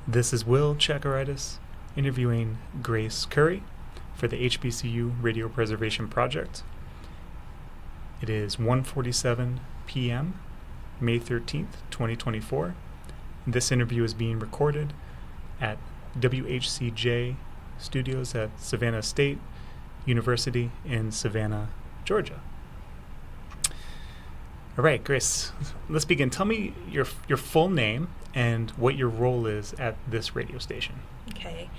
This is Will Tchakirides interviewing Grace Curry for the HBCU Radio Preservation Project. It is 1:47 p.m., May 13th, 2024. This interview is being recorded at WHCJ Studios at Savannah State University in Savannah, Georgia. All right, Grace, let's begin. Tell me your full name and what your role is at this radio station. Okay.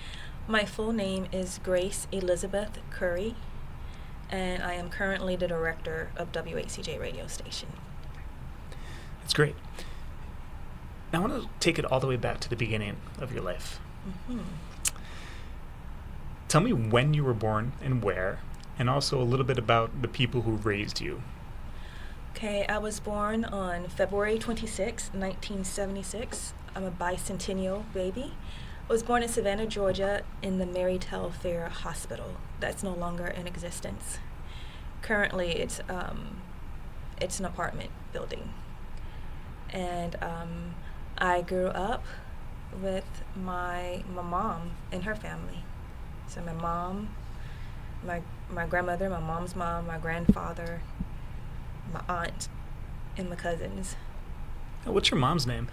My full name is Grace Elizabeth Curry, and I am currently the director of WHCJ radio station. That's great. Now I want to take it all the way back to the beginning of your life. Mm-hmm. Tell me when you were born and where, and also a little bit about the people who raised you. Okay, I was born on February 26, 1976. I'm a bicentennial baby. I was born in Savannah, Georgia, in the Mary Telfair Hospital. That's no longer in existence. Currently, it's an apartment building. And I grew up with my mom and her family. So my mom, my grandmother, my mom's mom, my grandfather, my aunt, and my cousins. What's your mom's name?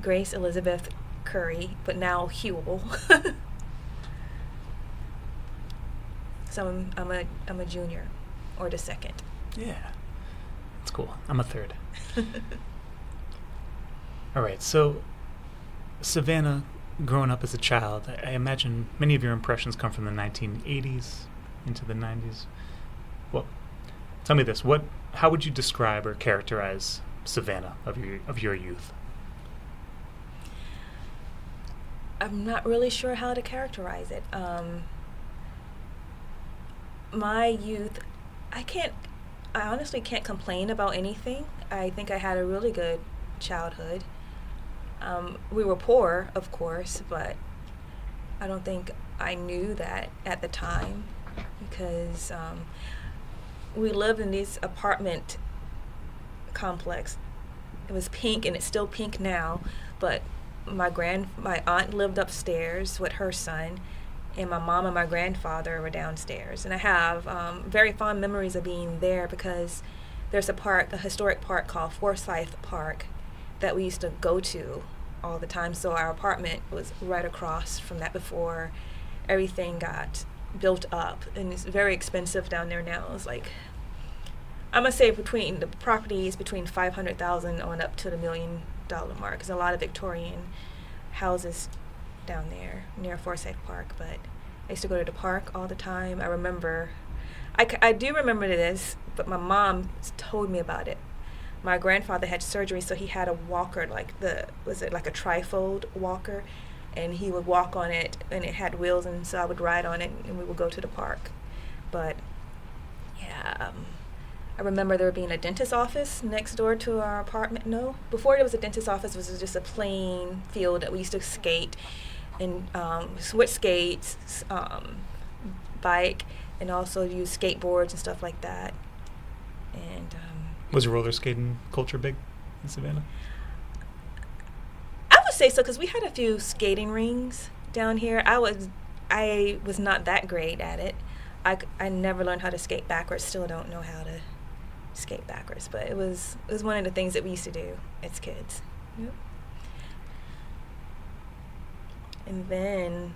Grace Elizabeth Curry, but now Hewell. So I'm a junior, or the second. Yeah, that's cool. I'm a third. All right, so Savannah, growing up as a child, I imagine many of your impressions come from the 1980s into the 90s. Well, tell me this: how would you describe or characterize Savannah of your youth? I'm not really sure how to characterize it. My youth, I honestly can't complain about anything. I think I had a really good childhood. We were poor, of course, but I don't think I knew that at the time because we lived in this apartment complex. It was pink, and it's still pink now, but my aunt lived upstairs with her son, and my mom and my grandfather were downstairs. And I have very fond memories of being there because there's a historic park called Forsyth Park that we used to go to all the time. So our apartment was right across from that before everything got built up, and it's very expensive down there now. It's like, I'm gonna say between the properties between $500,000 on up to the $1 million mark. There's a lot of Victorian houses down there near Forsyth Park, but I used to go to the park all the time. I do remember this, but my mom told me about it. My grandfather had surgery, so he had a walker, like a trifold walker, and he would walk on it, and it had wheels, and so I would ride on it, and we would go to the park. But yeah, I remember there being a dentist's office next door to our apartment. No, before there was a dentist's office, it was just a plain field that we used to skate and switch skates, bike, and also use skateboards and stuff like that. And was roller skating culture big in Savannah? I would say so, because we had a few skating rings down here. I was not that great at it. I never learned how to skate backwards. Still don't know how to skate backwards, but it was one of the things that we used to do as kids. Yep. And then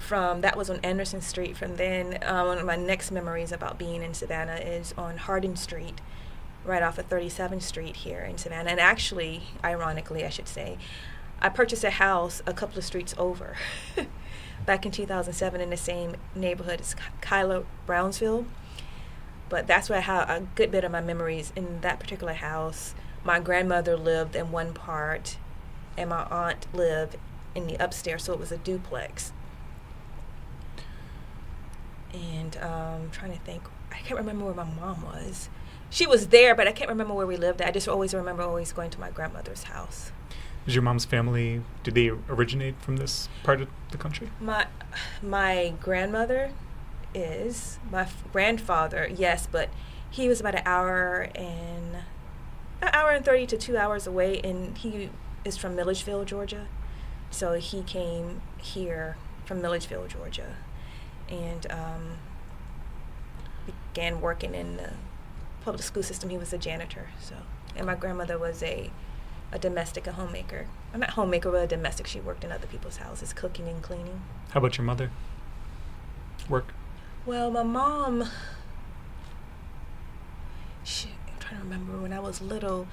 that was on Anderson Street. From then, one of my next memories about being in Savannah is on Hardin Street, right off of 37th Street here in Savannah. And actually, ironically, I should say, I purchased a house a couple of streets over back in 2007 in the same neighborhood. It's Kyla Brownsville. But that's where I have a good bit of my memories in that particular house. My grandmother lived in one part, and my aunt lived in the upstairs, so it was a duplex. And I'm trying to think. I can't remember where my mom was. She was there, but I can't remember where we lived at. I just always remember going to my grandmother's house. Is your mom's family, did they originate from this part of the country? My grandmother is. My grandfather, yes, but he was about an hour and 30 to 2 hours away, and he is from Milledgeville, Georgia. So he came here from Milledgeville, Georgia, and began working in the public school system. He was a janitor. So, and my grandmother was a domestic, a homemaker. Not homemaker, but a domestic. She worked in other people's houses, cooking and cleaning. How about your mother? Work? Well, my mom, I'm trying to remember when I was little.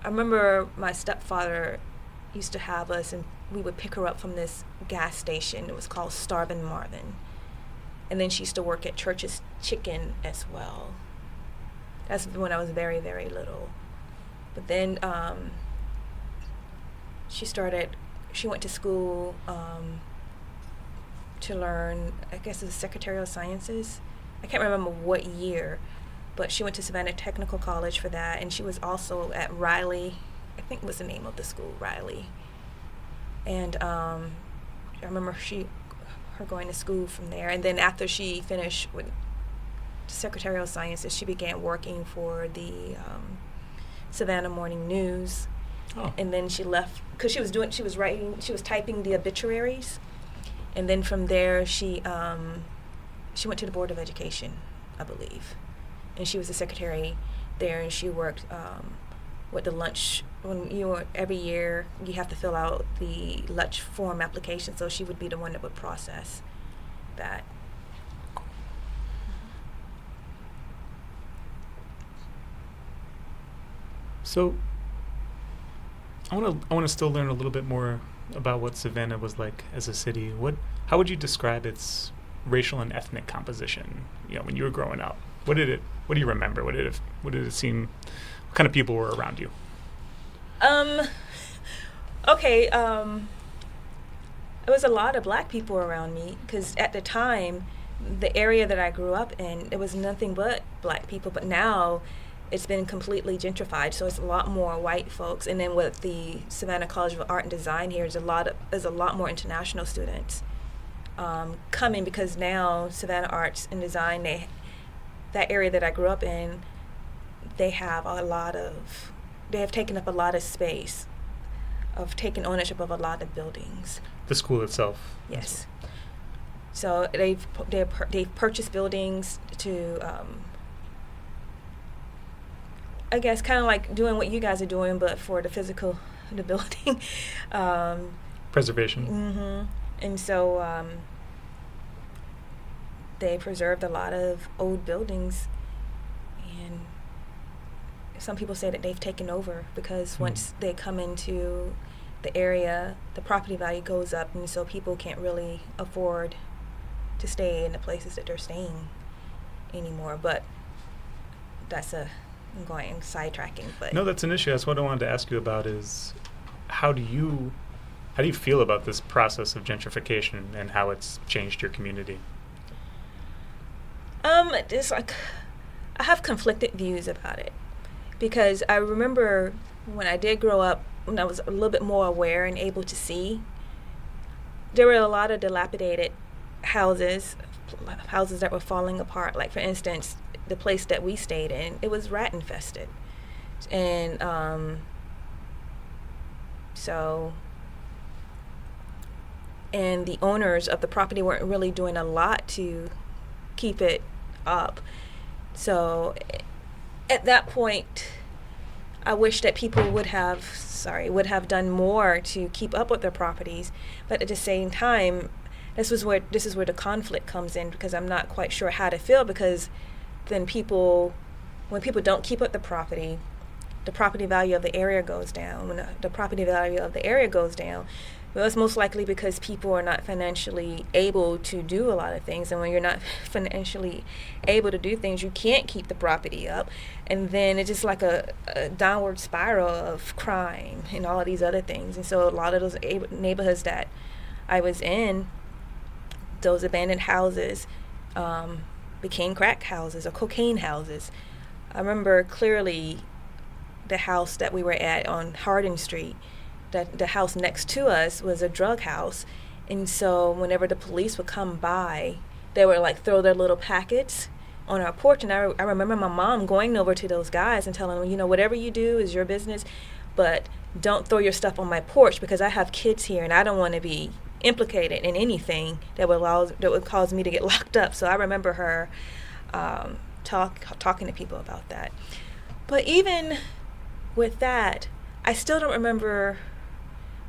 I remember my stepfather used to have us, and we would pick her up from this gas station. It was called Starvin' Marvin. And then she used to work at Church's Chicken as well. That's when I was very, very little. But then she went to school to learn, I guess it was Secretarial Sciences. I can't remember what year, but she went to Savannah Technical College for that, and she was also at Riley, I think was the name of the school, Riley. And I remember her going to school from there, and then after she finished with Secretarial Sciences, she began working for the Savannah Morning News. Oh. And then she left because she was typing the obituaries, and then from there she went to the Board of Education, I believe, and she was the secretary there, and she worked with the lunch. Every year you have to fill out the lunch form application, so she would be the one that would process that. So I want to still learn a little bit more about what Savannah was like as a city. How would you describe its racial and ethnic composition? When you were growing up, what do you remember? What did it seem? What kind of people were around you? Okay. There was a lot of black people around me because at the time, the area that I grew up in, it was nothing but black people. But now, it's been completely gentrified, so it's a lot more white folks. And then with the Savannah College of Art and Design here, there's a lot more international students coming, because now Savannah Arts and Design, that area that I grew up in, they have taken up a lot of space, of taking ownership of a lot of buildings. The school itself. Yes. So they've purchased buildings to. I guess kind of like doing what you guys are doing, but for the building. Preservation. Mm-hmm. And so they preserved a lot of old buildings, and some people say that they've taken over because once they come into the area, the property value goes up, and so people can't really afford to stay in the places that they're staying anymore. But I'm going sidetracking, but no, that's an issue. That's what I wanted to ask you about. Is how do you feel about this process of gentrification and how it's changed your community? It's like I have conflicted views about it, because I remember when I did grow up, when I was a little bit more aware and able to see, there were a lot of dilapidated houses that were falling apart. Like, for instance, the place that we stayed in, it was rat infested, and and the owners of the property weren't really doing a lot to keep it up. So at that point, I wish that people would have done more to keep up with their properties. But at the same time, this is where the conflict comes in, because I'm not quite sure how to feel, because then when people don't keep up the property value of the area goes down. When the property value of the area goes down, well, it's most likely because people are not financially able to do a lot of things. And when you're not financially able to do things, you can't keep the property up. And then it's just like a downward spiral of crime and all of these other things. And so a lot of those neighborhoods that I was in, those abandoned houses, became crack houses or cocaine houses. I remember clearly the house that we were at on Hardin Street, that the house next to us was a drug house. And so whenever the police would come by, they would like throw their little packets on our porch. And I remember my mom going over to those guys and telling them, whatever you do is your business, but don't throw your stuff on my porch because I have kids here and I don't want to be implicated in anything that would cause me to get locked up. So I remember her talking to people about that. But even with that, I still don't remember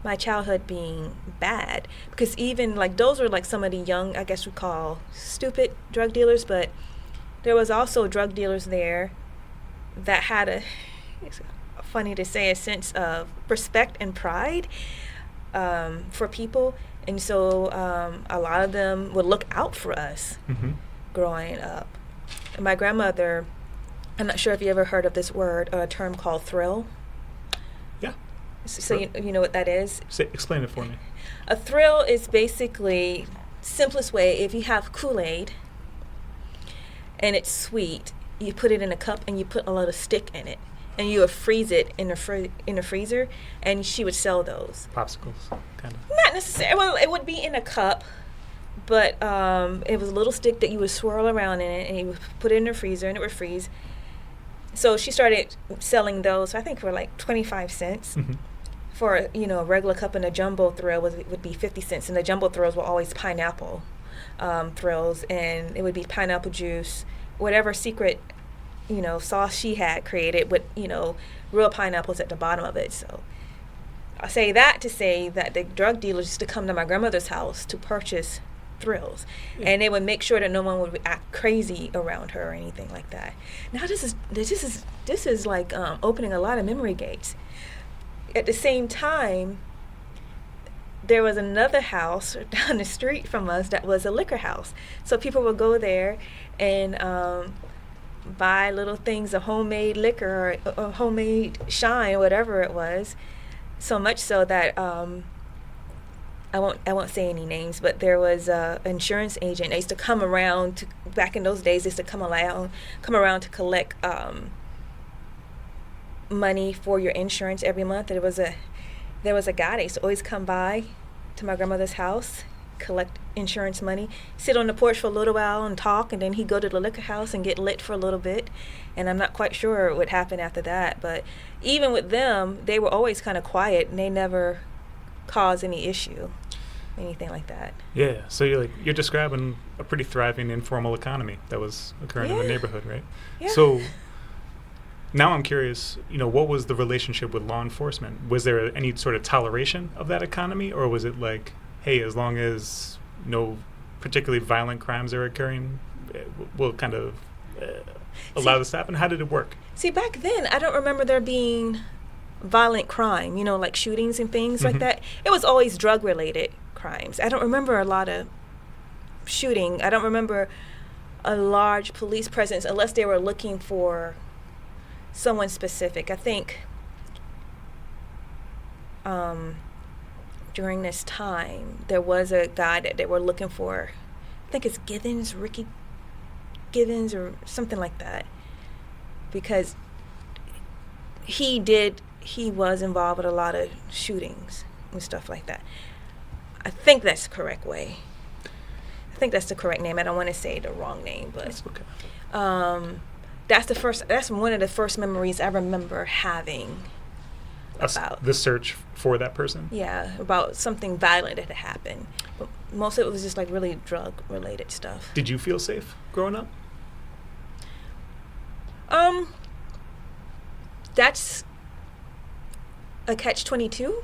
my childhood being bad, because even like those were like some of the young, I guess we call stupid drug dealers, but there was also drug dealers there that had it's funny to say, a sense of respect and pride for people. And so a lot of them would look out for us growing up. And my grandmother, I'm not sure if you ever heard of this word, a term called thrill. Yeah. So you know what that is? Explain it for me. A thrill is basically, simplest way, if you have Kool-Aid and it's sweet, you put it in a cup and you put a little stick in it and you would freeze it in the freezer, and she would sell those. Popsicles, kind of. Not necessarily. Well, it would be in a cup, but it was a little stick that you would swirl around in it and you would put it in the freezer and it would freeze. So she started selling those, I think, for like 25 cents. For a regular cup, and a jumbo thrill would be 50 cents, and the jumbo thrills were always pineapple thrills, and it would be pineapple juice, whatever secret sauce she had created with real pineapples at the bottom of it. So I say that to say that the drug dealers used to come to my grandmother's house to purchase thrills, and they would make sure that no one would act crazy around her or anything like that. Now this is like opening a lot of memory gates. At the same time, there was another house down the street from us that was a liquor house. So people would go there and buy little things of homemade liquor or homemade shine, whatever it was. So much so that I won't say any names, but there was an insurance agent. They used to come around back in those days. They used to come around to collect money for your insurance every month. There was a guy that used to always come by to my grandmother's house, collect insurance money, sit on the porch for a little while and talk, and then he'd go to the liquor house and get lit for a little bit. And I'm not quite sure what would happen after that, but even with them, they were always kind of quiet and they never caused any issue, anything like that. Yeah, so you're describing a pretty thriving informal economy that was occurring in the neighborhood, right? Yeah. So now I'm curious, what was the relationship with law enforcement? Was there any sort of toleration of that economy, or was it like, hey, as long as no particularly violent crimes are occurring, we'll kind of allow this to happen? How did it work? See, back then, I don't remember there being violent crime, like shootings and things like that. It was always drug-related crimes. I don't remember a lot of shooting. I don't remember a large police presence unless they were looking for someone specific. I think during this time there was a guy that they were looking for. I think it's Ricky Givens or something like that, because he was involved with a lot of shootings and stuff like that. I think that's the correct way. I think that's the correct name. I don't want to say the wrong name, but that's okay. That's one of the first memories I remember having about the search for that person. Yeah, about something violent that had happened. But most of it was just like really drug-related stuff. Did you feel safe growing up? That's a catch-22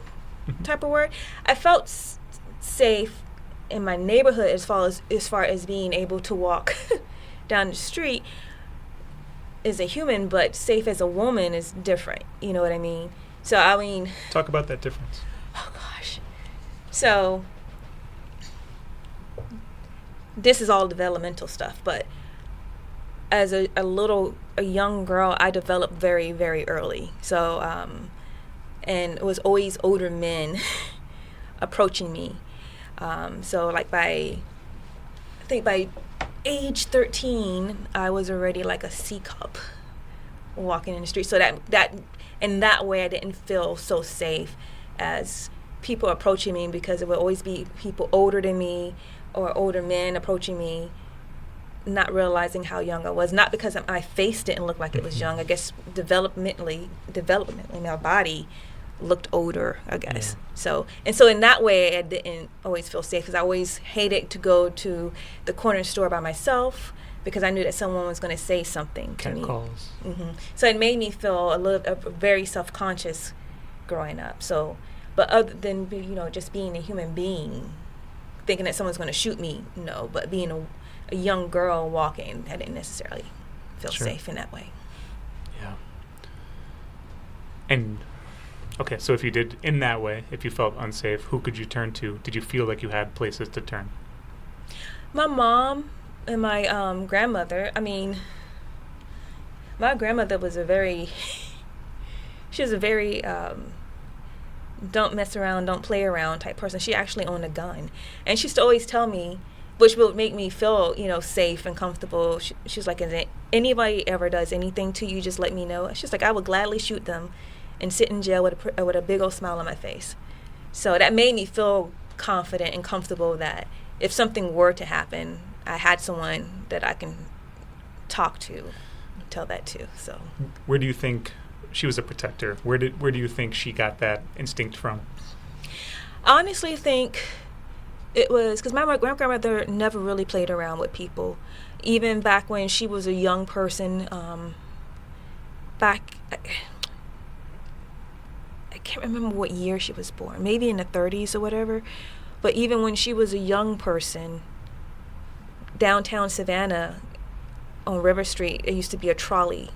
type of word. I felt safe in my neighborhood as far as being able to walk down the street as a human, but safe as a woman is different. You know what I mean? So, talk about that difference. Oh, gosh. So, this is all developmental stuff, but as a young girl, I developed very, very early. So, and it was always older men approaching me. So, like by age 13, I was already like a C cup walking in the street. So that in that way, I didn't feel so safe as people approaching me, because it would always be people older than me or older men approaching me, not realizing how young I was. Not because my face didn't look like it was young. I guess developmentally, my body looked older, I guess. Yeah. So in that way, I didn't always feel safe because I always hated to go to the corner store by myself because I knew that someone was going to say something to me. Calls. So it made me feel very self-conscious growing up. So, but other than just being a human being, thinking that someone's going to shoot me, no. But being a young girl walking, I didn't necessarily feel safe in that way. Yeah. And okay, so if you did in that way, if you felt unsafe, who could you turn to? Did you feel like you had places to turn? My mom and my grandmother. I mean, my grandmother was she was a very don't mess around, don't play around type person. She actually owned a gun. And she used to always tell me, which would make me feel, safe and comfortable. She's like, if anybody ever does anything to you, just let me know. She's like, I would gladly shoot them and sit in jail with a big old smile on my face. So that made me feel confident and comfortable that if something were to happen, I had someone that I can talk to, tell that to. So, where do you think she was a protector? Where do you think she got that instinct from? I honestly think it was because my grandmother never really played around with people, even back when she was a young person. I can't remember what year she was born, maybe in the 30s or whatever. But even when she was a young person, downtown Savannah on River Street, there used to be a trolley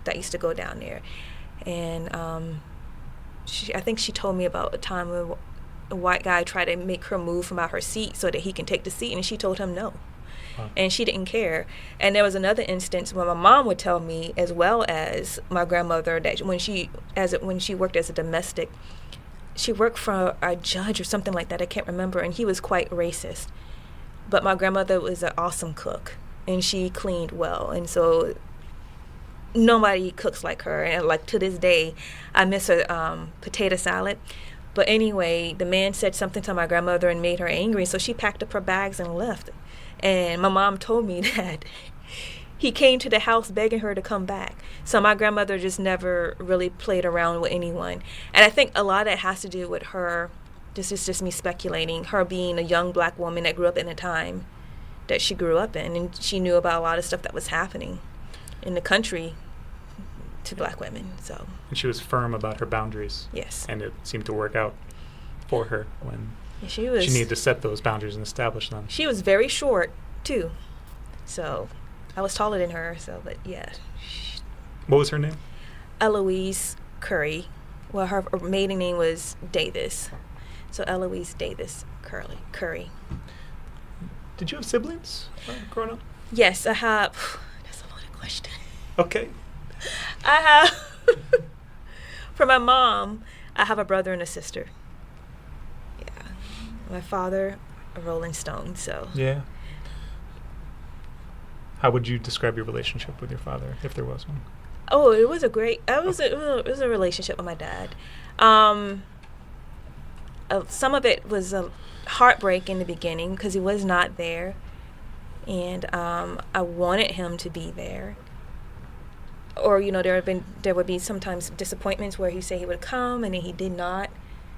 that used to go down there. And I think she told me about a time when a white guy tried to make her move from out her seat so that he can take the seat, and she told him no. Wow. And she didn't care. And there was another instance where my mom would tell me, as well as my grandmother, that when she worked as a domestic, she worked for a judge or something like that, I can't remember, and he was quite racist. But my grandmother was an awesome cook, and she cleaned well, and so nobody cooks like her. And like to this day, I miss her potato salad. But anyway, the man said something to my grandmother and made her angry, so she packed up her bags and left. And my mom told me that he came to the house begging her to come back. So my grandmother just never really played around with anyone. And I think a lot of that has to do with her, this is just me speculating, her being a young black woman that grew up in a time that she grew up in. And she knew about a lot of stuff that was happening in the country to black women. So. And she was firm about her boundaries. Yes. And it seemed to work out for her when she needed to set those boundaries and establish them. She was very short, too. So I was taller than her, but yeah. What was her name? Eloise Curry. Well, her maiden name was Davis. So Eloise Davis Curry. Did you have siblings growing up? Yes, I have. That's a loaded question. Okay. I have, for my mom, I have a brother and a sister. Yeah. My father, a Rolling Stone, so. Yeah. How would you describe your relationship with your father, if there was one? Oh, it was it was a relationship with my dad. Some of it was a heartbreak in the beginning because he was not there, and I wanted him to be there. Or there would be sometimes disappointments where he said he would come and then he did not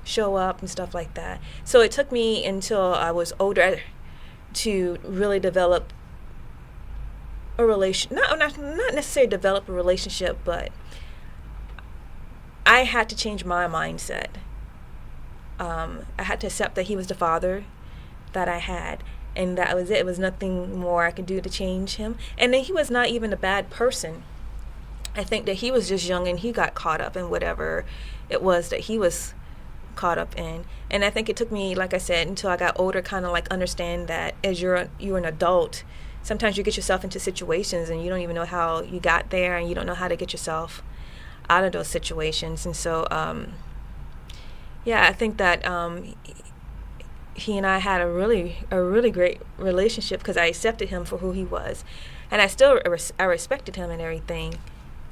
show up and stuff like that. So it took me until I was older to really develop a relation. Not necessarily develop a relationship, but I had to change my mindset. I had to accept that he was the father that I had, and that was it. It was nothing more I could do to change him. And then he was not even a bad person. I think that he was just young and he got caught up in whatever it was that he was caught up in. And I think it took me, like I said, until I got older, kind of like understand that as you're an adult, sometimes you get yourself into situations and you don't even know how you got there, and you don't know how to get yourself out of those situations. And so, I think that he and I had a really great relationship because I accepted him for who he was, and I respected him and everything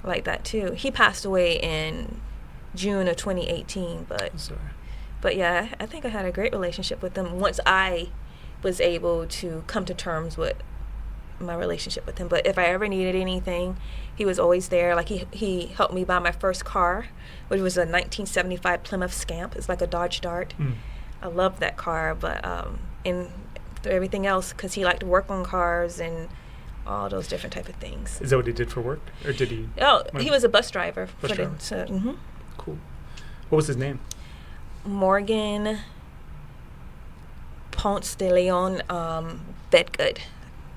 like that too. He passed away in June of 2018, but yeah, I think I had a great relationship with him once I was able to come to terms with my relationship with him. But if I ever needed anything, he was always there. Like he helped me buy my first car, which was a 1975 Plymouth Scamp. It's like a Dodge Dart. I loved that car, but and everything else, because he liked to work on cars and all those different type of things. Is that what he did for work, or did he? Oh, he was a bus driver. Bus driver. Mm-hmm. Cool. What was his name? Morgan Ponce de Leon Bedgood.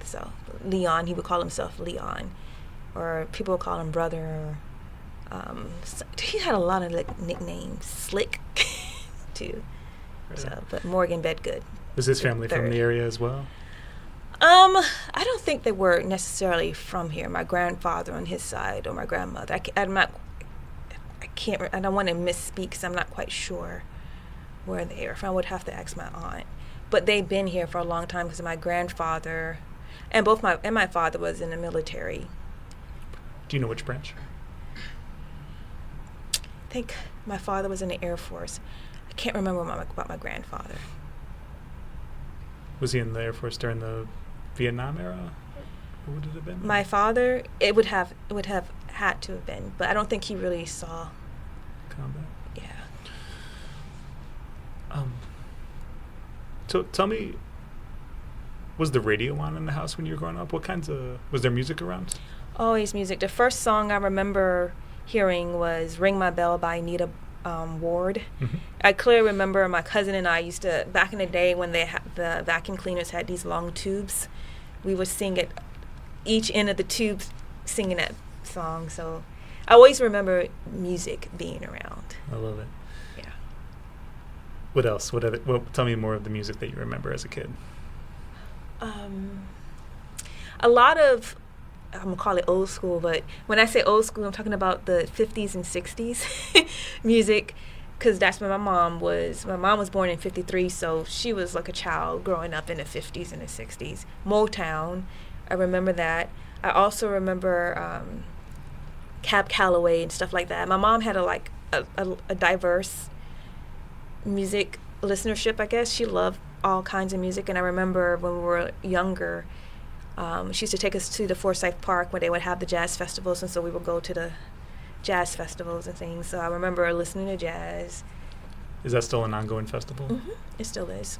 So Leon, he would call himself Leon, or people would call him brother. So he had a lot of nicknames, Slick, too. Right. So, but Morgan Bedgood. Was his family from the area as well? I don't think they were necessarily from here. My grandfather on his side, or my grandmother. I don't want to misspeak because I'm not quite sure where they are from. I would have to ask my aunt. But they've been here for a long time because my grandfather and my father was in the military. Do you know which branch? I think my father was in the Air Force. I can't remember about my grandfather. Was he in the Air Force during the Vietnam era? Or would it have been? My father, it would have had to have been, but I don't think he really saw combat. Yeah. So tell me, was the radio on in the house when you were growing up? Was there music around? Always music. The first song I remember hearing was "Ring My Bell" by Anita Ward. Mm-hmm. I clearly remember my cousin and I used to, back in the day when the vacuum cleaners had these long tubes, we would sing it, each end of the tube singing that song. So I always remember music being around. I love it. Yeah. What else? Tell me more of the music that you remember as a kid. A lot of, I'm going to call it old school, but when I say old school, I'm talking about the 50s and 60s music, because that's where my mom was. My mom was born in 53, so she was like a child growing up in the 50s and the 60s. Motown, I remember that. I also remember Cab Calloway and stuff like that. My mom had a diverse music listenership, I guess. She loved all kinds of music, and I remember when we were younger, she used to take us to the Forsyth Park where they would have the jazz festivals, and so we would go to the jazz festivals and things. So I remember listening to jazz. Is that still an ongoing festival? Mm-hmm. It still is.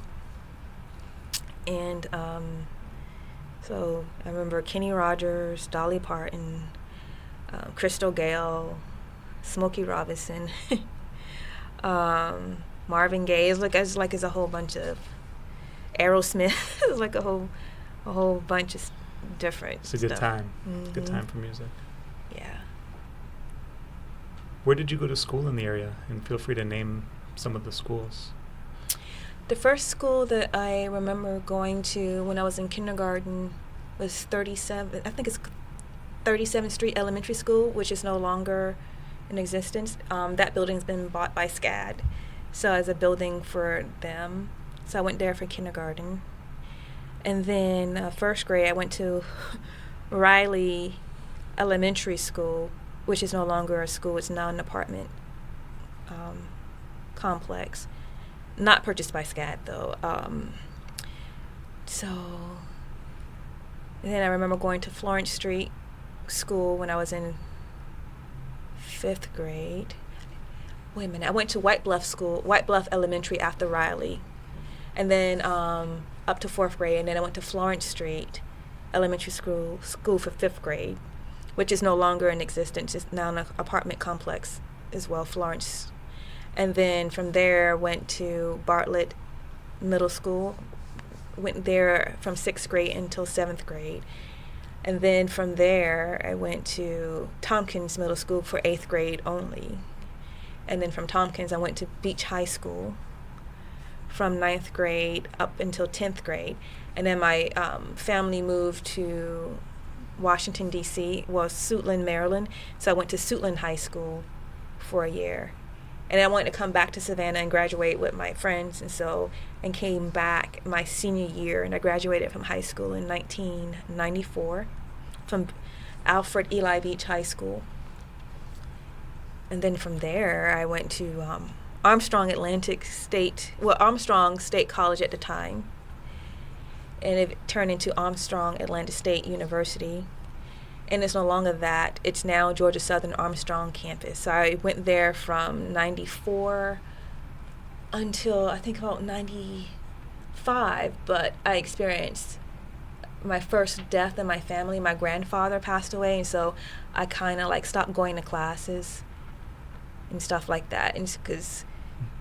And so I remember Kenny Rogers, Dolly Parton, Crystal Gale, Smokey Robinson, Marvin Gaye. It's like a whole bunch of Aerosmith. It's like a whole bunch of different It's a good stuff. time. Mm-hmm. Good time for music. Yeah. Where did you go to school in the area? And feel free to name some of the schools. The first school that I remember going to when I was in kindergarten was 37th Street Elementary School, which is no longer in existence. That building's been bought by SCAD, so as a building for them. So I went there for kindergarten. And then first grade, I went to Riley Elementary School, which is no longer a school. It's now an apartment complex. Not purchased by SCAD, though. So then I remember going to Florence Street School when I was in 5th grade. Wait a minute. I went to White Bluff Elementary after Riley. And then up to 4th grade, and then I went to Florence Street Elementary School for 5th grade, which is no longer in existence. It's now an apartment complex as well, Florence. And then from there, went to Bartlett Middle School. Went there from 6th grade until 7th grade. And then from there, I went to Tompkins Middle School for 8th grade only. And then from Tompkins, I went to Beach High School from 9th grade up until 10th grade. And then my family moved to Washington, D.C., Suitland, Maryland. So I went to Suitland High School for a year. And I wanted to come back to Savannah and graduate with my friends, and came back my senior year, and I graduated from high school in 1994 from Alfred E. Beach High School. And then from there, I went to Armstrong State College at the time. and it turned into Armstrong State University. And it's no longer that. It's now Georgia Southern Armstrong campus. So I went there from 94 until I think about 95, but I experienced my first death in my family. My grandfather passed away, and so I kind of like stopped going to classes and stuff like that, and because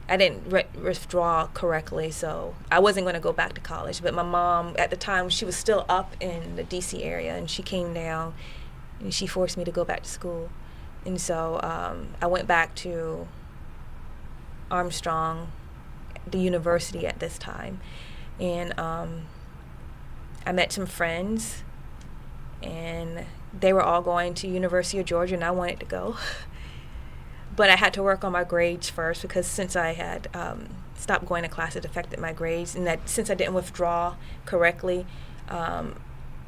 I didn't withdraw correctly, so I wasn't going to go back to college. But my mom, at the time, she was still up in the D.C. area, and she came down, and she forced me to go back to school. And so I went back to Armstrong, the university at this time, and I met some friends, and they were all going to University of Georgia, and I wanted to go. But I had to work on my grades first, because since I had stopped going to class, it affected my grades. And that since I didn't withdraw correctly, all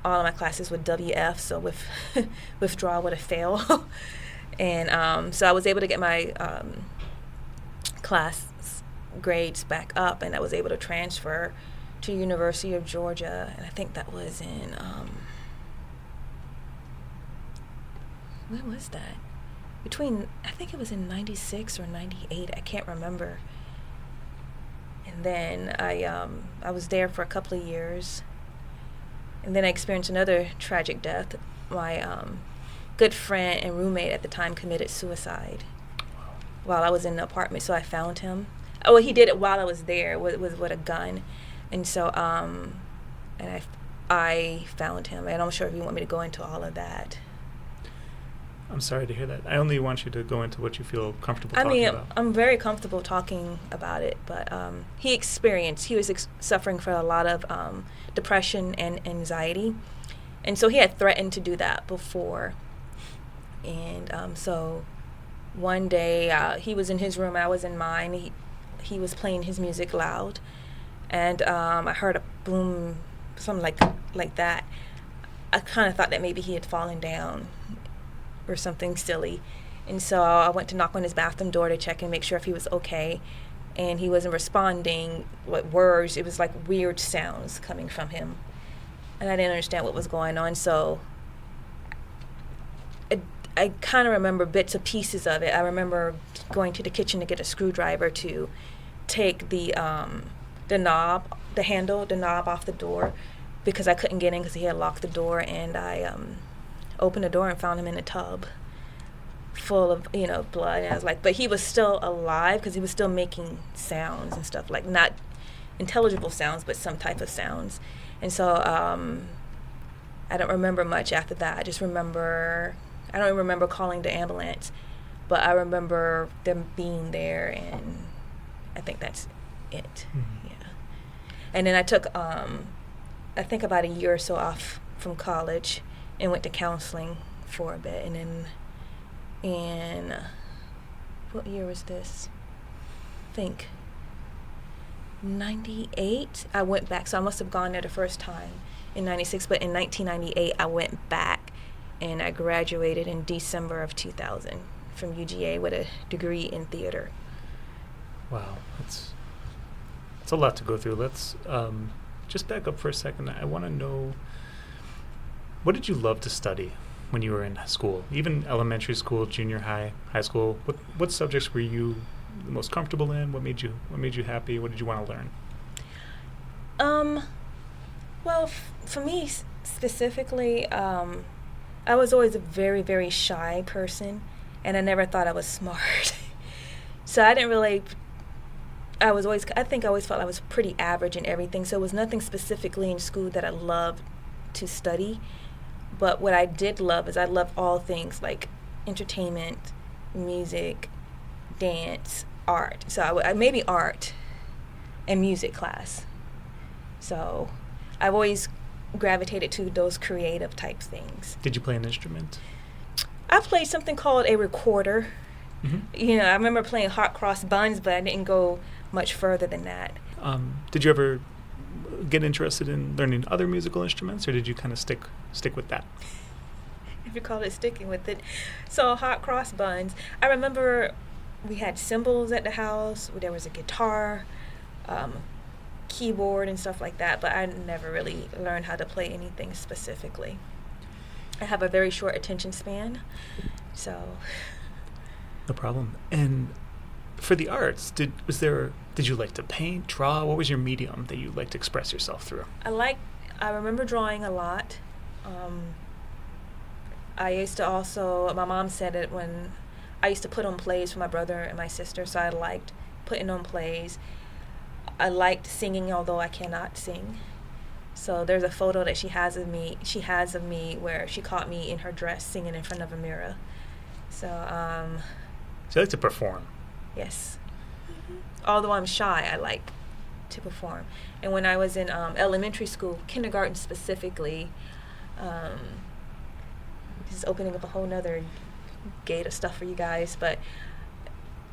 of my classes were WF, so with withdrawal would have failed. And so I was able to get my class grades back up, and I was able to transfer to University of Georgia. And I think that was in, when was that? I think it was in 96 or 98, I can't remember. And then I was there for a couple of years. And then I experienced another tragic death. My good friend and roommate at the time committed suicide while I was in the apartment, so I found him. Oh, well, he did it while I was there with a gun. And so, and I found him. And I'm sure if you want me to go into all of that. I'm sorry to hear that. I only want you to go into what you feel comfortable talking about. I'm very comfortable talking about it, but he was suffering from a lot of depression and anxiety. And so he had threatened to do that before. And so one day he was in his room, I was in mine. He was playing his music loud, and I heard a boom, something like that. I kind of thought that maybe he had fallen down or something silly. And so I went to knock on his bathroom door to check and make sure if he was okay. And he wasn't responding with words. It was like weird sounds coming from him. And I didn't understand what was going on. So I kind of remember bits and pieces of it. I remember going to the kitchen to get a screwdriver to take the knob off the door, because I couldn't get in because he had locked the door. And I opened the door and found him in a tub full of blood. And I was like, but he was still alive because he was still making sounds and stuff, like not intelligible sounds, but some type of sounds. And so I don't remember much after that. I don't even remember calling the ambulance, but I remember them being there, and I think that's it. Mm-hmm. Yeah. And then I took I think about a year or so off from college and went to counseling for a bit. And then in, what year was this? I think 98, I went back. So I must have gone there the first time in 96, but in 1998 I went back, and I graduated in December of 2000 from UGA with a degree in theater. Wow, that's a lot to go through. Let's just back up for a second. I want to know, what did you love to study when you were in school? Even elementary school, junior high, high school. What subjects were you the most comfortable in? What made you happy? What did you want to learn? Well, for me specifically, I was always a very, very shy person, and I never thought I was smart. So I didn't really. I think I always felt I was pretty average in everything. So it was nothing specifically in school that I loved to study. But what I did love is I loved all things like entertainment, music, dance, art. So maybe art and music class. So I've always gravitated to those creative type things. Did you play an instrument? I played something called a recorder. Mm-hmm. I remember playing hot cross buns, but I didn't go much further than that. Did you ever get interested in learning other musical instruments, or did you kind of stick with that? If you call it sticking with it. So hot cross buns. I remember we had cymbals at the house. There was a guitar, keyboard and stuff like that, but I never really learned how to play anything specifically. I have a very short attention span, so. No problem. And for the arts, did you like to paint, draw? What was your medium that you liked to express yourself through? I remember drawing a lot. I used to also, my mom said it when I used to put on plays for my brother and my sister, so I liked putting on plays. I liked singing, although I cannot sing. So there's a photo that she has of me where she caught me in her dress singing in front of a mirror. So So you like to perform? Yes. Although I'm shy, I like to perform. And when I was in elementary school, kindergarten specifically, this is opening up a whole nother gate of stuff for you guys, but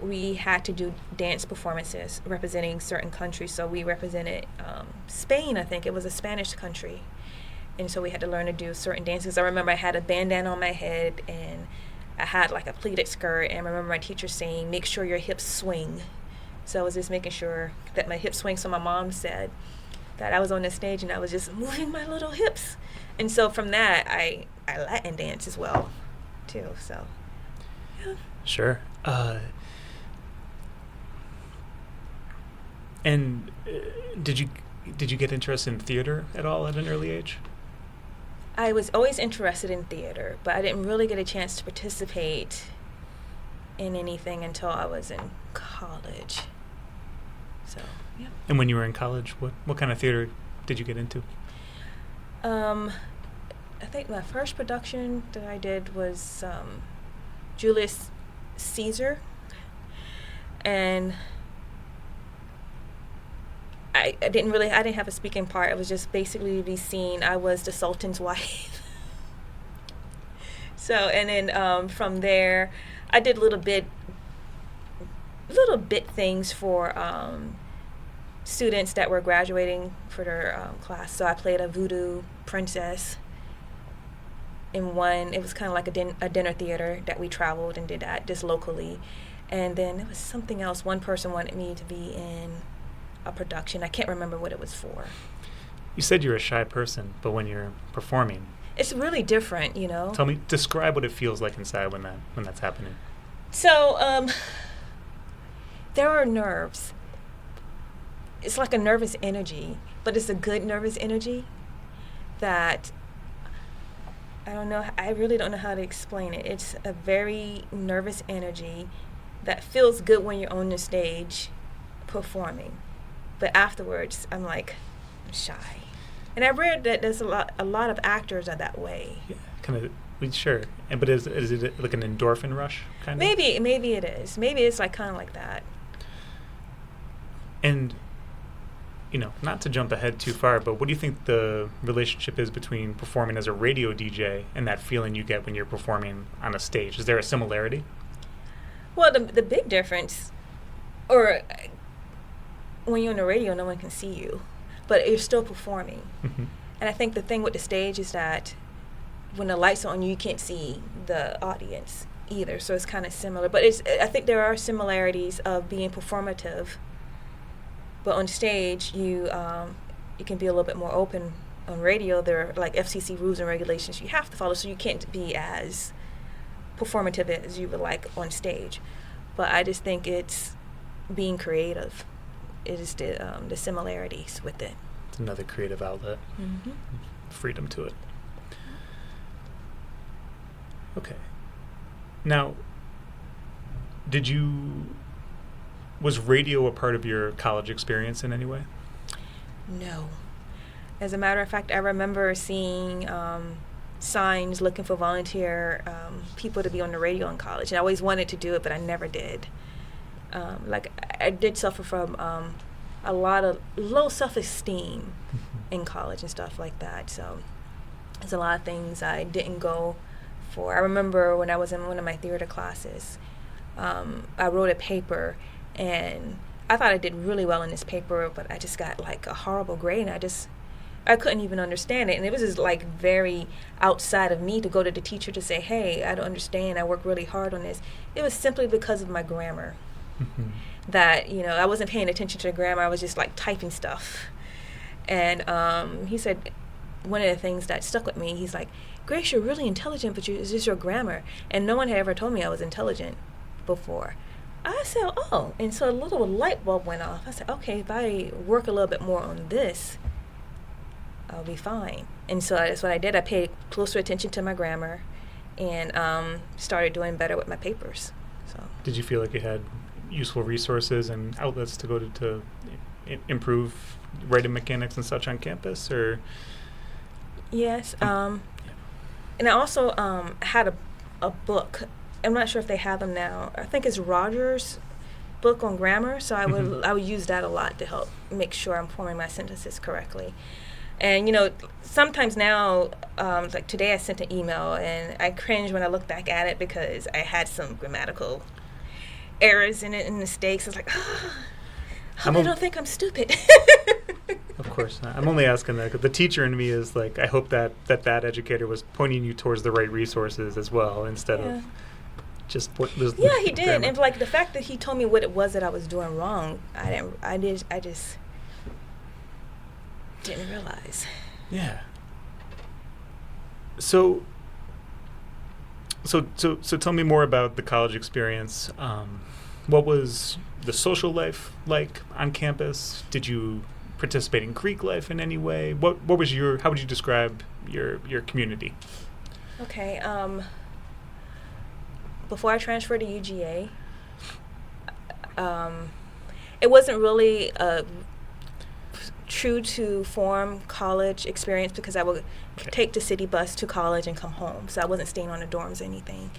we had to do dance performances representing certain countries. So we represented Spain, I think. It was a Spanish country. And so we had to learn to do certain dances. I remember I had a bandana on my head, and I had like a pleated skirt, and I remember my teacher saying, make sure your hips swing. So I was just making sure that my hips swing. So my mom said that I was on the stage and I was just moving my little hips. And so from that, I Latin dance as well, too. So, yeah. Sure. And did you get interested in theater at all at an early age? I was always interested in theater, but I didn't really get a chance to participate in anything until I was in college. So, yeah. And when you were in college, what kind of theater did you get into? I think my first production that I did was Julius Caesar, and I didn't have a speaking part. It was just basically the scene. I was the Sultan's wife. So, and then from there, I did little bit things for students that were graduating for their class. So I played a voodoo princess in one. It was kind of like a dinner theater that we traveled and did that just locally. And then there was something else. One person wanted me to be in a production. I can't remember what it was for. You said you're a shy person, but when you're performing, it's really different, you know. Describe what it feels like inside when that's happening. So, there are nerves. It's like a nervous energy, but it's a good nervous energy that I really don't know how to explain it. It's a very nervous energy that feels good when you're on the stage performing. But afterwards, I'm shy. And I read that there's a lot of actors are that way. Yeah, kind of, sure. But is it like an endorphin rush kind of? Maybe it is. Maybe it's kind of like that. And, not to jump ahead too far, but what do you think the relationship is between performing as a radio DJ and that feeling you get when you're performing on a stage? Is there a similarity? Well, the big difference, or when you're on the radio, no one can see you, but you're still performing. Mm-hmm. And I think the thing with the stage is that when the lights are on you can't see the audience either, so it's kind of similar. But I think there are similarities of being performative, but on stage you can be a little bit more open. On radio, there are like FCC rules and regulations you have to follow, so you can't be as performative as you would like on stage. But I just think it's being creative. It is the similarities with it. It's another creative outlet. Mm-hmm. Freedom to it. Okay. Now, was radio a part of your college experience in any way? No. As a matter of fact, I remember seeing signs looking for volunteer people to be on the radio in college. And I always wanted to do it, but I never did. I did suffer from a lot of low self-esteem in college and stuff like that. So there's a lot of things I didn't go for. I remember when I was in one of my theater classes, I wrote a paper, and I thought I did really well in this paper, but I just got a horrible grade, and I couldn't even understand it. And it was just very outside of me to go to the teacher to say, hey, I don't understand. I worked really hard on this. It was simply because of my grammar. Mm-hmm. that, you know, I wasn't paying attention to the grammar. I was just like typing stuff. And he said, one of the things that stuck with me, he's like, Grace, you're really intelligent, but it's just your grammar. And no one had ever told me I was intelligent before. I said, oh. And so a little light bulb went off. I said, okay, if I work a little bit more on this, I'll be fine. And so that's what I did. I paid closer attention to my grammar and started doing better with my papers. So. Did you feel like you had useful resources and outlets to go to improve writing mechanics and such on campus, or? Yes. And I also had a book. I'm not sure if they have them now. I think it's Rogers' book on grammar. So I would use that a lot to help make sure I'm forming my sentences correctly. And, you know, sometimes now, like today I sent an email and I cringe when I look back at it because I had some grammatical errors in it and mistakes. I was like, I don't think I'm stupid. Of course not. I'm only asking that because the teacher in me is like, I hope that educator was pointing you towards the right resources as well instead of just what was he did. Grammar. And like the fact that he told me what it was that I was doing wrong, I just didn't realize. Yeah. So tell me more about the college experience. What was the social life like on campus? Did you participate in Greek life in any way? What was how would you describe your community? Okay. Before I transferred to UGA, it wasn't really a true to form college experience because I would take the city bus to college and come home. So I wasn't staying on the dorms or anything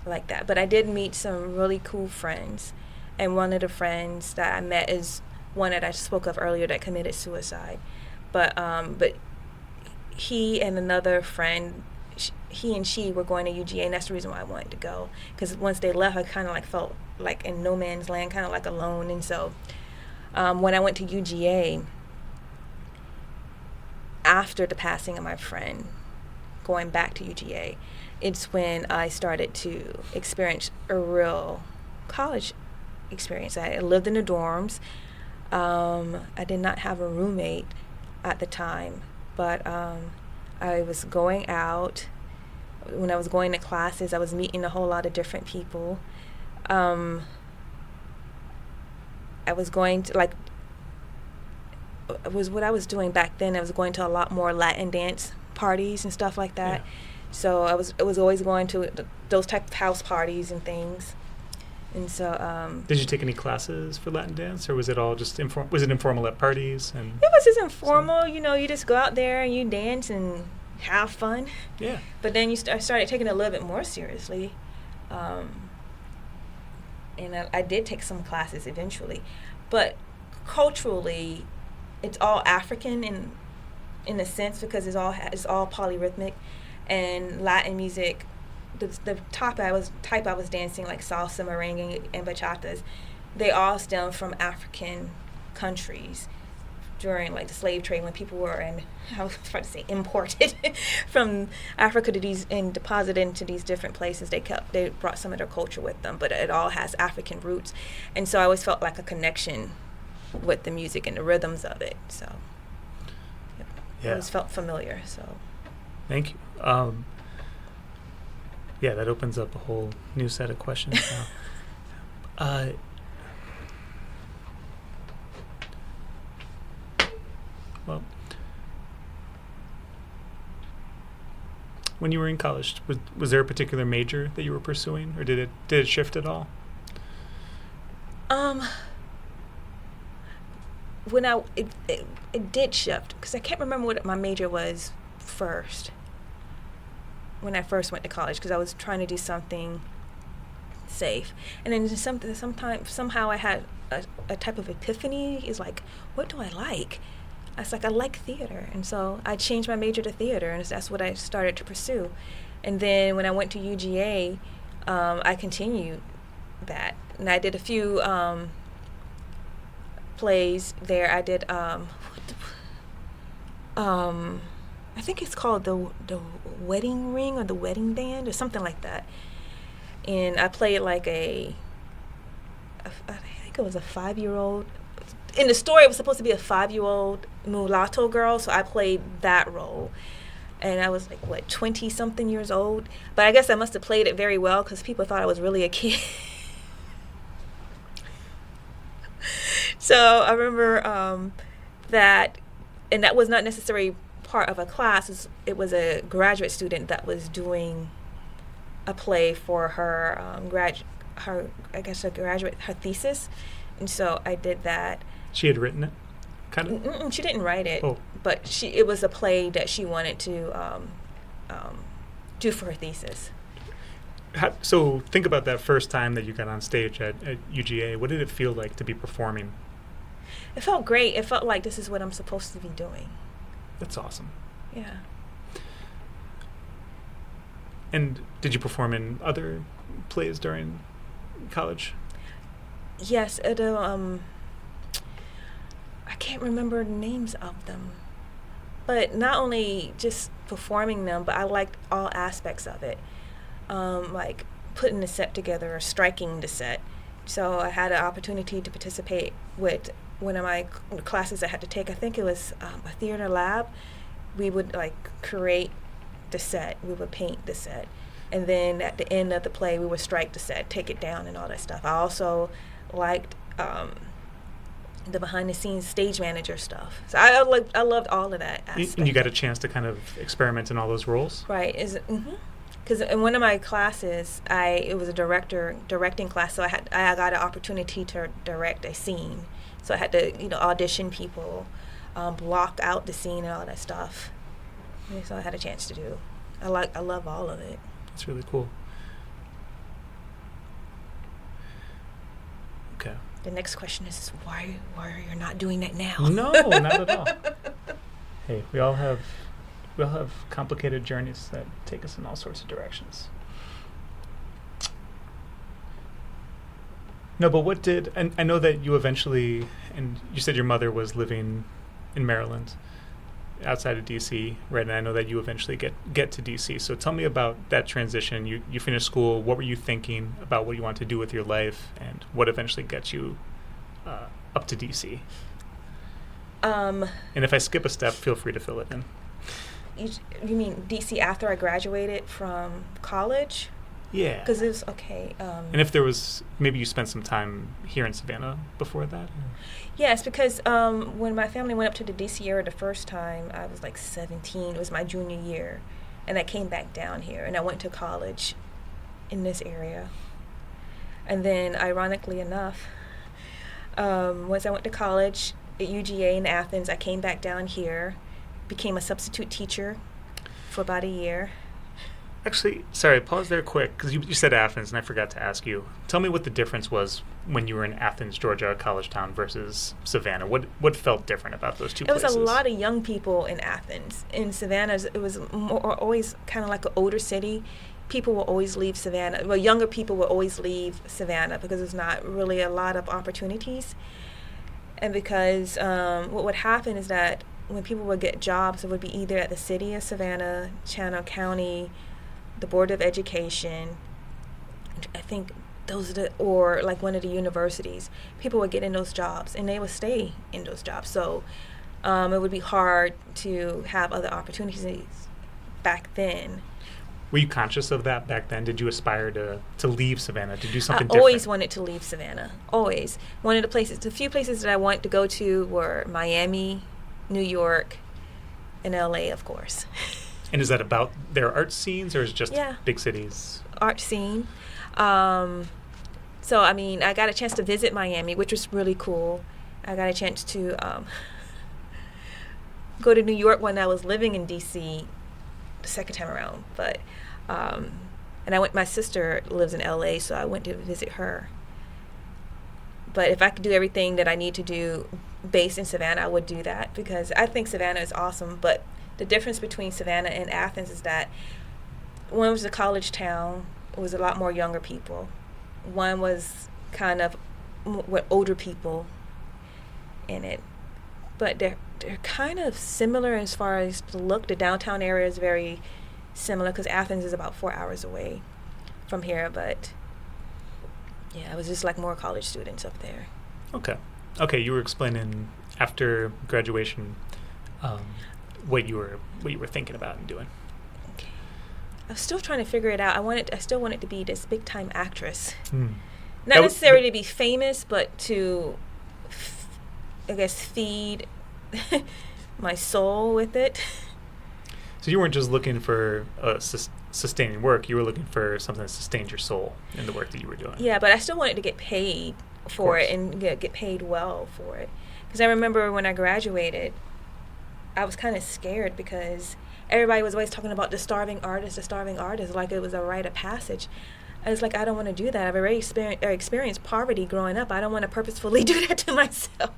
like that. But I did meet some really cool friends. And one of the friends that I met is one that I spoke of earlier that committed suicide. But he and another friend, he and she were going to UGA, and that's the reason why I wanted to go. Because once they left, I kind of like felt like in no man's land, kind of like alone. And so when I went to UGA, after the passing of my friend, going back to UGA, it's when I started to experience a real college experience. I lived in the dorms. I did not have a roommate at the time, but I was going out. When I was going to classes, I was meeting a whole lot of different people. I was going to, it was what I was doing back then. I was going to a lot more Latin dance parties and stuff like that. Yeah. So I was always going to those type of house parties and things. And so did you take any classes for Latin dance, or was it all just was it informal at parties? And it was just informal. You know, you just go out there and you dance and have fun. Yeah. But then I started taking it a little bit more seriously. And I did take some classes eventually. But culturally, it's all African in a sense because it's all polyrhythmic, and Latin music. The type I was dancing, like salsa, merengue, and bachatas, they all stem from African countries during like the slave trade when people were imported from Africa to these and deposited into these different places. They brought some of their culture with them, but it all has African roots, and so I always felt like a connection with the music and the rhythms of it. So I always felt familiar. So thank you. Yeah, that opens up a whole new set of questions now. Well, when you were in college, was there a particular major that you were pursuing, or did it shift at all? When it did shift because I can't remember what my major was first. When I first went to college, because I was trying to do something safe, and then somehow I had a type of epiphany. Is like, what do I like? I was like, I like theater, and so I changed my major to theater, and that's what I started to pursue. And then when I went to UGA, I continued that, and I did a few plays there. I did I think it's called the Wedding Ring or the Wedding Band or something like that. And I played like think it was a 5-year-old. In the story, it was supposed to be a 5-year-old mulatto girl, so I played that role. And I was like, 20-something years old? But I guess I must have played it very well because people thought I was really a kid. So I remember that, and that was not necessarily part of a class. It was a graduate student that was doing a play for her her thesis, and so I did that. She had written it, kind of. She didn't write it, oh. But it was a play that she wanted to do for her thesis. So think about that first time that you got on stage at UGA. What did it feel like to be performing? It felt great. It felt like this is what I'm supposed to be doing. That's awesome. Yeah. And did you perform in other plays during college? Yes, I can't remember the names of them. But not only just performing them, but I liked all aspects of it. Like putting the set together or striking the set. So I had an opportunity to participate with one of my classes I had to take. I think it was a theater lab. We would create the set. We would paint the set. And then at the end of the play, we would strike the set, take it down, and all that stuff. I also liked the behind-the-scenes stage manager stuff. So I loved all of that aspect. And you got a chance to kind of experiment in all those roles? Right. Because in one of my classes, it was a directing class, so I got an opportunity to direct a scene. So I had to audition people, block out the scene and all that stuff. And so I had a chance to do. I love all of it. That's really cool. Okay. The next question is why you're not doing that now? No, not at all. Hey, we all have complicated journeys that take us in all sorts of directions. No, but what did, and I know that you eventually, and you said your mother was living in Maryland, outside of D.C., right? And I know that you eventually get to D.C. So tell me about that transition. You finished school. What were you thinking about what you want to do with your life, and what eventually gets you up to D.C.? And if I skip a step, feel free to fill it in. You mean D.C. after I graduated from college? Yeah. Because it was, okay. And if there was, maybe you spent some time here in Savannah before that? Yes, because when my family went up to the D.C. area the first time, I was 17. It was my junior year. And I came back down here, and I went to college in this area. And then, ironically enough, once I went to college at UGA in Athens, I came back down here, became a substitute teacher for about a year. Actually, sorry, pause there quick, because you said Athens, and I forgot to ask you. Tell me what the difference was when you were in Athens, Georgia, a college town, versus Savannah. What felt different about those two places? It was a lot of young people in Athens. In Savannah, it was always kind of like an older city. People will always leave Savannah. Well, younger people will always leave Savannah because there's not really a lot of opportunities. And because what would happen is that when people would get jobs, it would be either at the city of Savannah, Channel County, the Board of Education, I think or one of the universities. People would get in those jobs and they would stay in those jobs. So it would be hard to have other opportunities back then. Were you conscious of that back then? Did you aspire to leave Savannah, to do something different? I always wanted to leave Savannah, always. The few places that I wanted to go to were Miami, New York, and LA, of course. And is that about their art scenes, or is it just big cities? Art scene. So, I got a chance to visit Miami, which was really cool. I got a chance to go to New York when I was living in D.C. the second time around. But, and my sister lives in L.A., so I went to visit her. But if I could do everything that I need to do based in Savannah, I would do that, because I think Savannah is awesome. But the difference between Savannah and Athens is that one was a college town. It was a lot more younger people. One was kind of with older people in it. But they're kind of similar as far as the look. The downtown area is very similar because Athens is about 4 hours away from here. But, yeah, it was just more college students up there. Okay. Okay, you were explaining after graduation what you were thinking about and doing. Okay. I was still trying to figure it out. I still wanted to be this big time actress. Not necessarily to be famous, but to, I guess, feed my soul with it. So you weren't just looking for sustaining work. You were looking for something that sustained your soul in the work that you were doing. Yeah, but I still wanted to get paid for it and get paid well for it. Because I remember when I graduated, I was kind of scared because everybody was always talking about the starving artist, like it was a rite of passage. I was like, I don't want to do that. I've already experienced poverty growing up. I don't want to purposefully do that to myself.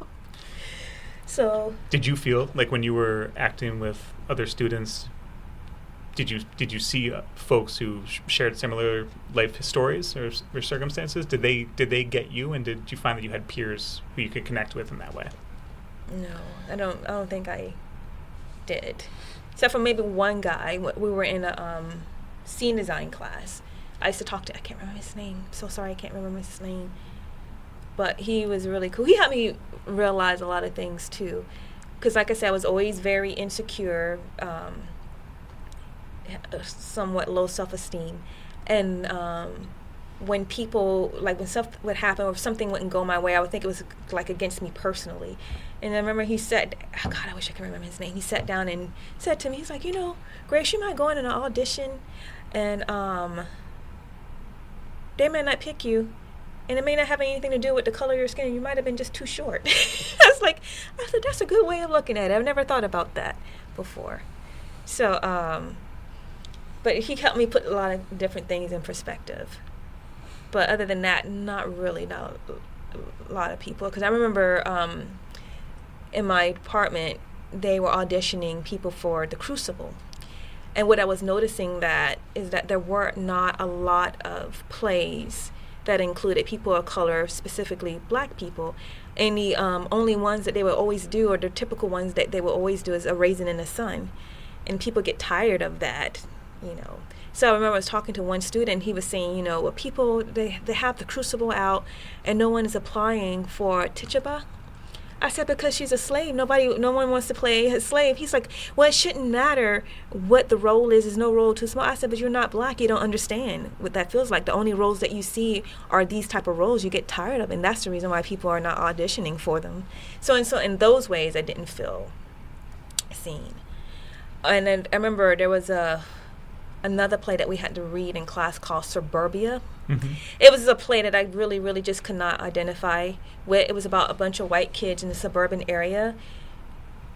So. Did you feel like when you were acting with other students, did you see folks who shared similar life stories or circumstances? Did they get you, and did you find that you had peers who you could connect with in that way? No, I don't think I did, except for maybe one guy. We were in a scene design class. I used to talk to. I can't remember his name. So sorry, I can't remember his name. But he was really cool. He helped me realize a lot of things too, because like I said, I was always very insecure. Somewhat low self-esteem, and when people, like when stuff would happen or if something wouldn't go my way, I would think it was like against me personally. And I remember he said, oh God, I wish I could remember his name. He sat down and said to me, he's like, Grace, you might go in an audition and they may not pick you, and it may not have anything to do with the color of your skin. You might have been just too short. I said, that's a good way of looking at it. I've never thought about that before. So, but he helped me put a lot of different things in perspective. But other than that, not a lot of people. Because I remember in my apartment, they were auditioning people for The Crucible. And what I was noticing is that there were not a lot of plays that included people of color, specifically black people. And the only ones that they would always do, or the typical ones that they would always do, is A Raisin in the Sun. And people get tired of that. So I remember I was talking to one student. He was saying, well, people, they have The Crucible out and no one is applying for Tchakirides. I said, because she's a slave. No one wants to play a slave. He's like, well, it shouldn't matter what the role is. There's no role too small. I said, but you're not black. You don't understand what that feels like. The only roles that you see are these type of roles you get tired of. And that's the reason why people are not auditioning for them. So in those ways, I didn't feel seen. And then I remember there was another play that we had to read in class called Suburbia. Mm-hmm. It was a play that I really, really just could not identify with. It was about a bunch of white kids in the suburban area.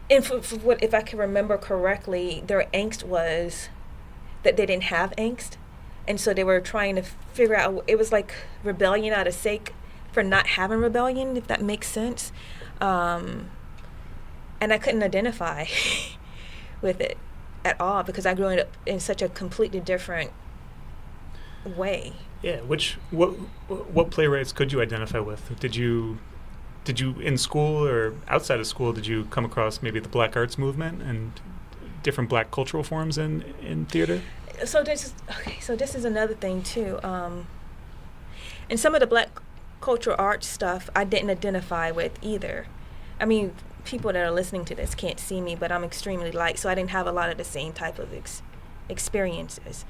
And if I can remember correctly, their angst was that they didn't have angst. And so they were trying to figure out, it was like rebellion out of sake for not having rebellion, if that makes sense. And I couldn't identify with it at all because I grew up in such a completely different way. Yeah, what playwrights could you identify with? Did you in school or outside of school, did you come across maybe the Black Arts movement and different Black cultural forms in theater? So this is another thing too. And some of the Black cultural arts stuff I didn't identify with either. I mean, people that are listening to this can't see me, but I'm extremely light, so I didn't have a lot of the same type of experiences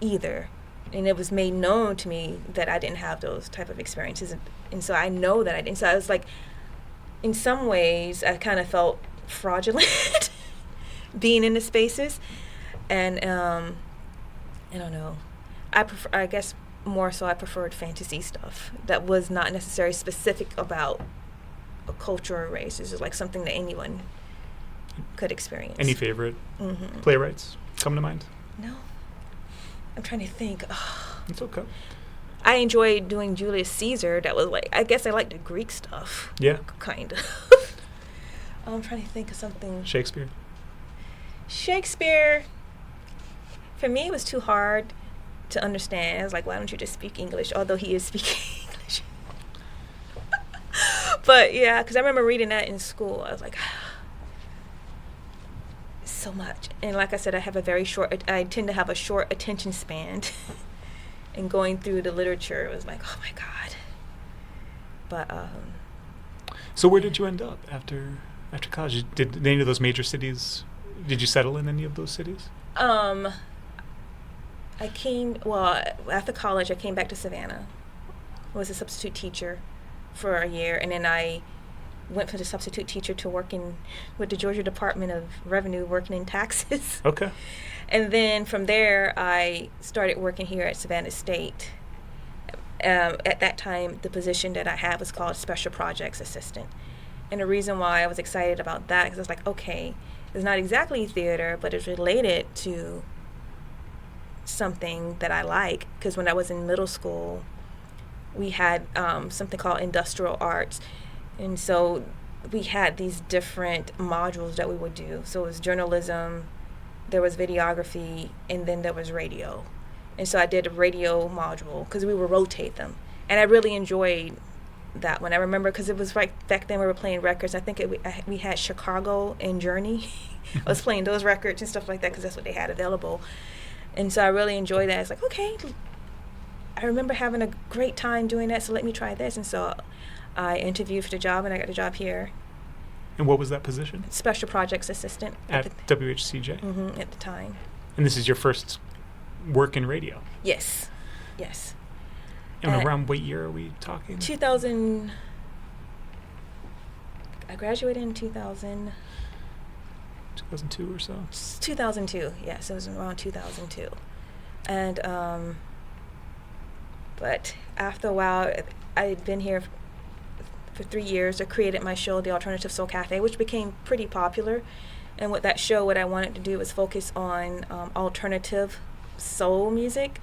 either. And it was made known to me that I didn't have those type of experiences, and so I know that I didn't. So I was like, in some ways, I kind of felt fraudulent being in the spaces, and I don't know. I guess more so I preferred fantasy stuff that was not necessarily specific about a culture or race. It's just like something that anyone could experience. Any favorite playwrights come to mind? No. I'm trying to think. It's okay. I enjoyed doing Julius Caesar. That was like, I guess I like the Greek stuff. Yeah. Kind of. I'm trying to think of something. Shakespeare, for me, it was too hard to understand. I was like, why don't you just speak English? Although he is speaking English. But yeah, because I remember reading that in school. I was like, so much. And like I said, I tend to have a short attention span. And going through the literature, it was like, oh my God. But So where did you end up after college? Did any of those major cities? Did you settle in any of those cities? After college, I came back to Savannah. I was a substitute teacher for a year, and then I went for the substitute teacher to work with the Georgia Department of Revenue, working in taxes. Okay. And then from there, I started working here at Savannah State. At that time, the position that I had was called Special Projects Assistant. And the reason why I was excited about that is I was like, okay, it's not exactly theater, but it's related to something that I like. Because when I was in middle school, we had something called industrial arts. And so we had these different modules that we would do. So it was journalism, there was videography, and then there was radio. And so I did a radio module because we would rotate them. And I really enjoyed that one. I remember because it was right back then we were playing records. I think we had Chicago and Journey. I was playing those records and stuff like that because that's what they had available. And so I really enjoyed that. It's like, okay, I remember having a great time doing that, so let me try this. And so I interviewed for the job, and I got the job here. And what was that position? Special Projects Assistant. At WHCJ? Mm-hmm, at the time. And this is your first work in radio? Yes. And around what year are we talking? 2000. I graduated in 2000. 2002 or so? 2002, yes. It was around 2002. And, but after a while, I had been here for 3 years. I created my show, The Alternative Soul Cafe, which became pretty popular. And with that show, what I wanted to do was focus on alternative soul music.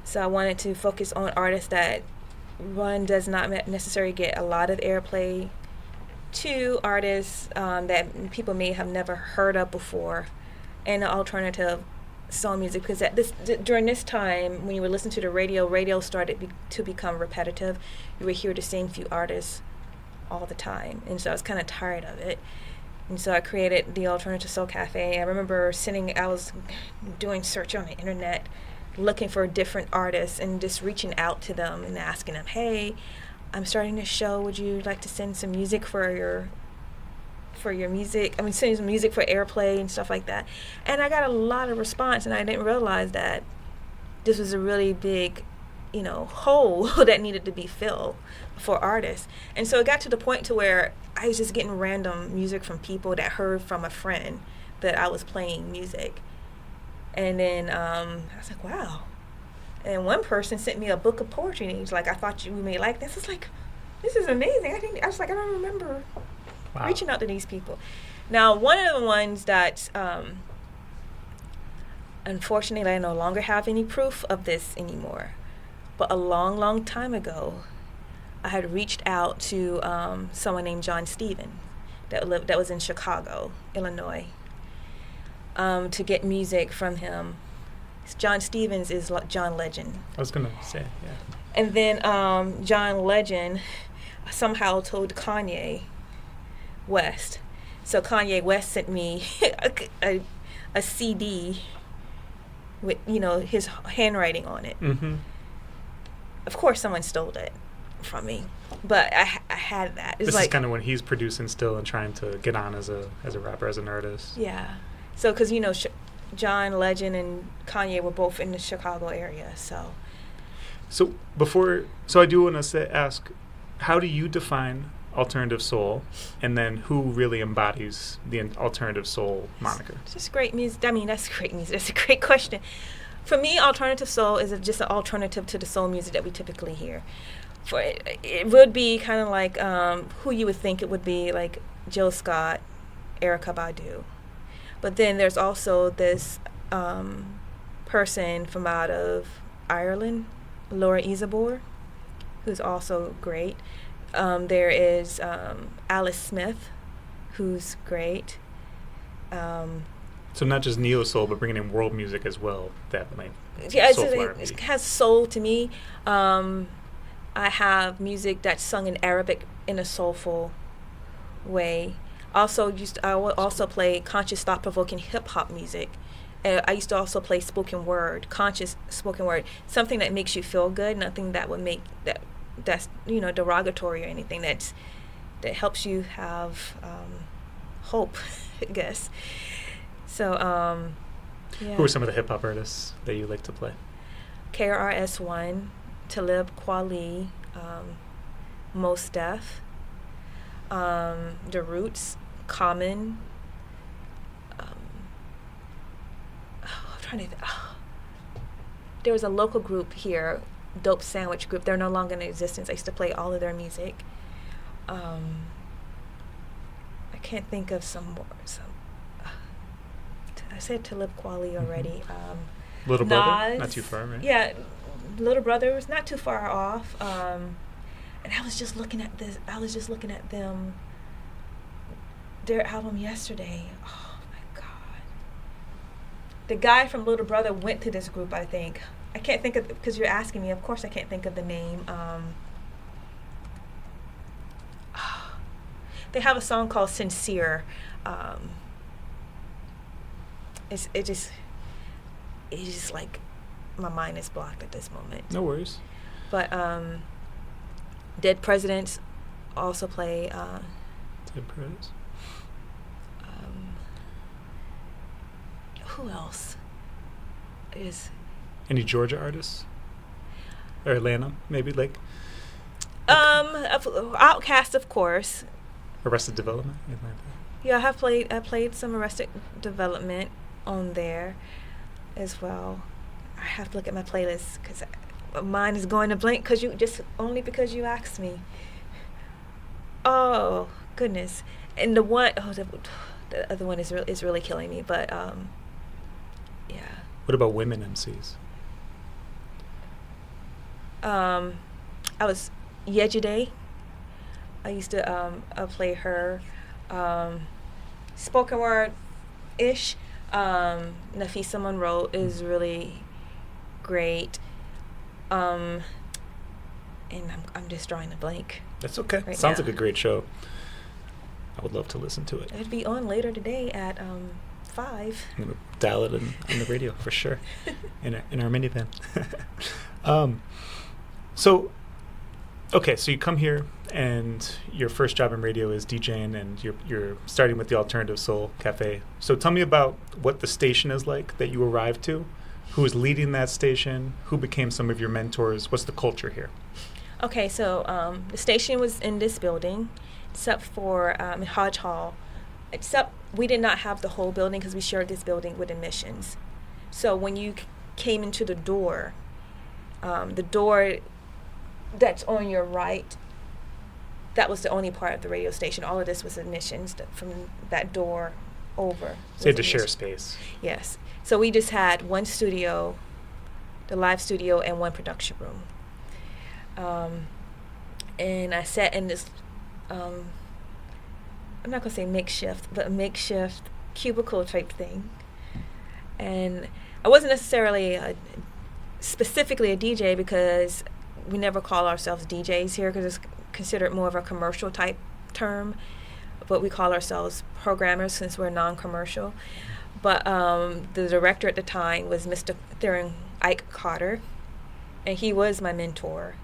So I wanted to focus on artists that, one, does not necessarily get a lot of airplay, two, artists that people may have never heard of before, and alternative soul music, because during this time, when you would listen to the radio started to become repetitive. You would hear the same few artists all the time, and so I was kind of tired of it. And so I created the Alternative Soul Cafe. I remember I was doing search on the internet, looking for different artists and just reaching out to them and asking them, hey, I'm starting this show. Would you like to send some music for your music? Send some music for airplay and stuff like that. And I got a lot of response, and I didn't realize that this was a really big, hole that needed to be filled for artists. And so it got to the point to where I was just getting random music from people that heard from a friend that I was playing music. And then I was like, wow. And one person sent me a book of poetry, and he's like, I thought you may like this. It's like, this is amazing. I was like, I don't remember reaching out to these people. Now, one of the ones that, unfortunately, I no longer have any proof of this anymore. But a long, long time ago, I had reached out to someone named John Stevens that was in Chicago, Illinois, to get music from him. John Stevens is John Legend. I was going to say, yeah. And then John Legend somehow told Kanye West. So Kanye West sent me a CD with, his handwriting on it. Mm-hmm. Of course, someone stole it from me, but I had that. This is kind of when he's producing still and trying to get on as a rapper, as an artist. Yeah. So, because, John Legend and Kanye were both in the Chicago area, so. So I do want to ask, how do you define alternative soul, and then who really embodies the alternative soul moniker? It's just great music. That's great music. That's a great question. For me, alternative soul is just an alternative to the soul music that we typically hear. For it would be kind of like who you would think it would be, like Jill Scott, Erykah Badu. But then there's also this person from out of Ireland, Laura Isabor, who's also great. There is Alice Smith, who's great. So not just neo soul, but bringing in world music as well. That might it has soul to me. I have music that's sung in Arabic in a soulful way. I would also play conscious, thought-provoking hip-hop music. I used to also play spoken word, conscious spoken word, something that makes you feel good, nothing that would make that that's derogatory or anything. That helps you have hope, I guess. So yeah. Who are some of the hip hop artists that you like to play? KRS-One, Talib Kweli, Mos Def, The Roots, Common. There was a local group here, Dope Sandwich Group. They're no longer in existence. I used to play all of their music. I can't think of some more. I said Talib Kweli already. Little Nas, Brother, not too far, right? Yeah, Little Brother was not too far off. And I was just looking at this. I was just looking at them. Their album yesterday. Oh my God. The guy from Little Brother went to this group, I think. I can't think of, because you're asking me, of course I can't think of the name. They have a song called Sincere. It's just like my mind is blocked at this moment. No worries. But Dead Presidents also play. Dead Presidents. Who else is? Any Georgia artists? Or Atlanta, maybe, like? Outkast, of course. Arrested Development, anything like that? Yeah, I played some Arrested Development on there as well. I have to look at my playlist because mine is going to blank because you asked me. Oh goodness! And the other one is really killing me. But yeah. What about women MCs? I was Yejide. I used to play her. Spoken word ish. Nafisa Monroe is really great. And I'm just drawing a blank. That's okay. Right Sounds now. like a great show. I would love to listen to it. It'd be on later today at 5. I'm gonna dial it on the radio for sure, in our minivan. So you come here and your first job in radio is DJing, and you're starting with the Alternative Soul Cafe. So tell me about what the station is like that you arrived to, who is leading that station, who became some of your mentors, what's the culture here? Okay, so the station was in this building, except for Hodge Hall. Except we did not have the whole building because we shared this building with admissions. So when you came into the door that's on your right, that was the only part of the radio station. All of this was admissions from that door over. So you had to share space. Yes. So we just had one studio, the live studio, and one production room. And I sat in this, I'm not going to say makeshift, but a makeshift cubicle type thing. And I wasn't necessarily specifically a DJ because we never call ourselves DJs here because it's considered more of a commercial type term, but we call ourselves programmers since we're non-commercial. But the director at the time was Mr. Theron Ike Carter, and he was my mentor.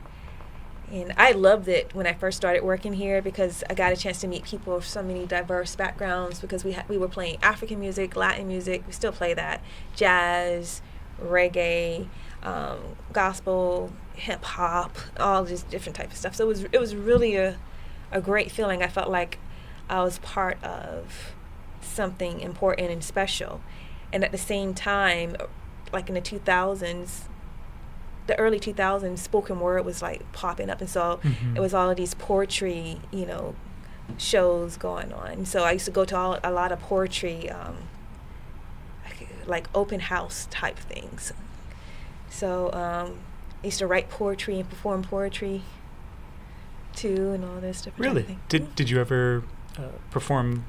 And I loved it when I first started working here because I got a chance to meet people of so many diverse backgrounds because we were playing African music, Latin music, we still play that, jazz, reggae, gospel, hip hop, all this different type of stuff. So it was really a great feeling. I felt like I was part of something important and special. And at the same time, like in the 2000s, the early 2000s, spoken word was like popping up, and so it was all of these poetry, shows going on. So I used to go to a lot of poetry, like open house type things. So I used to write poetry and perform poetry too, and all this different Really? type of thing. Did you ever perform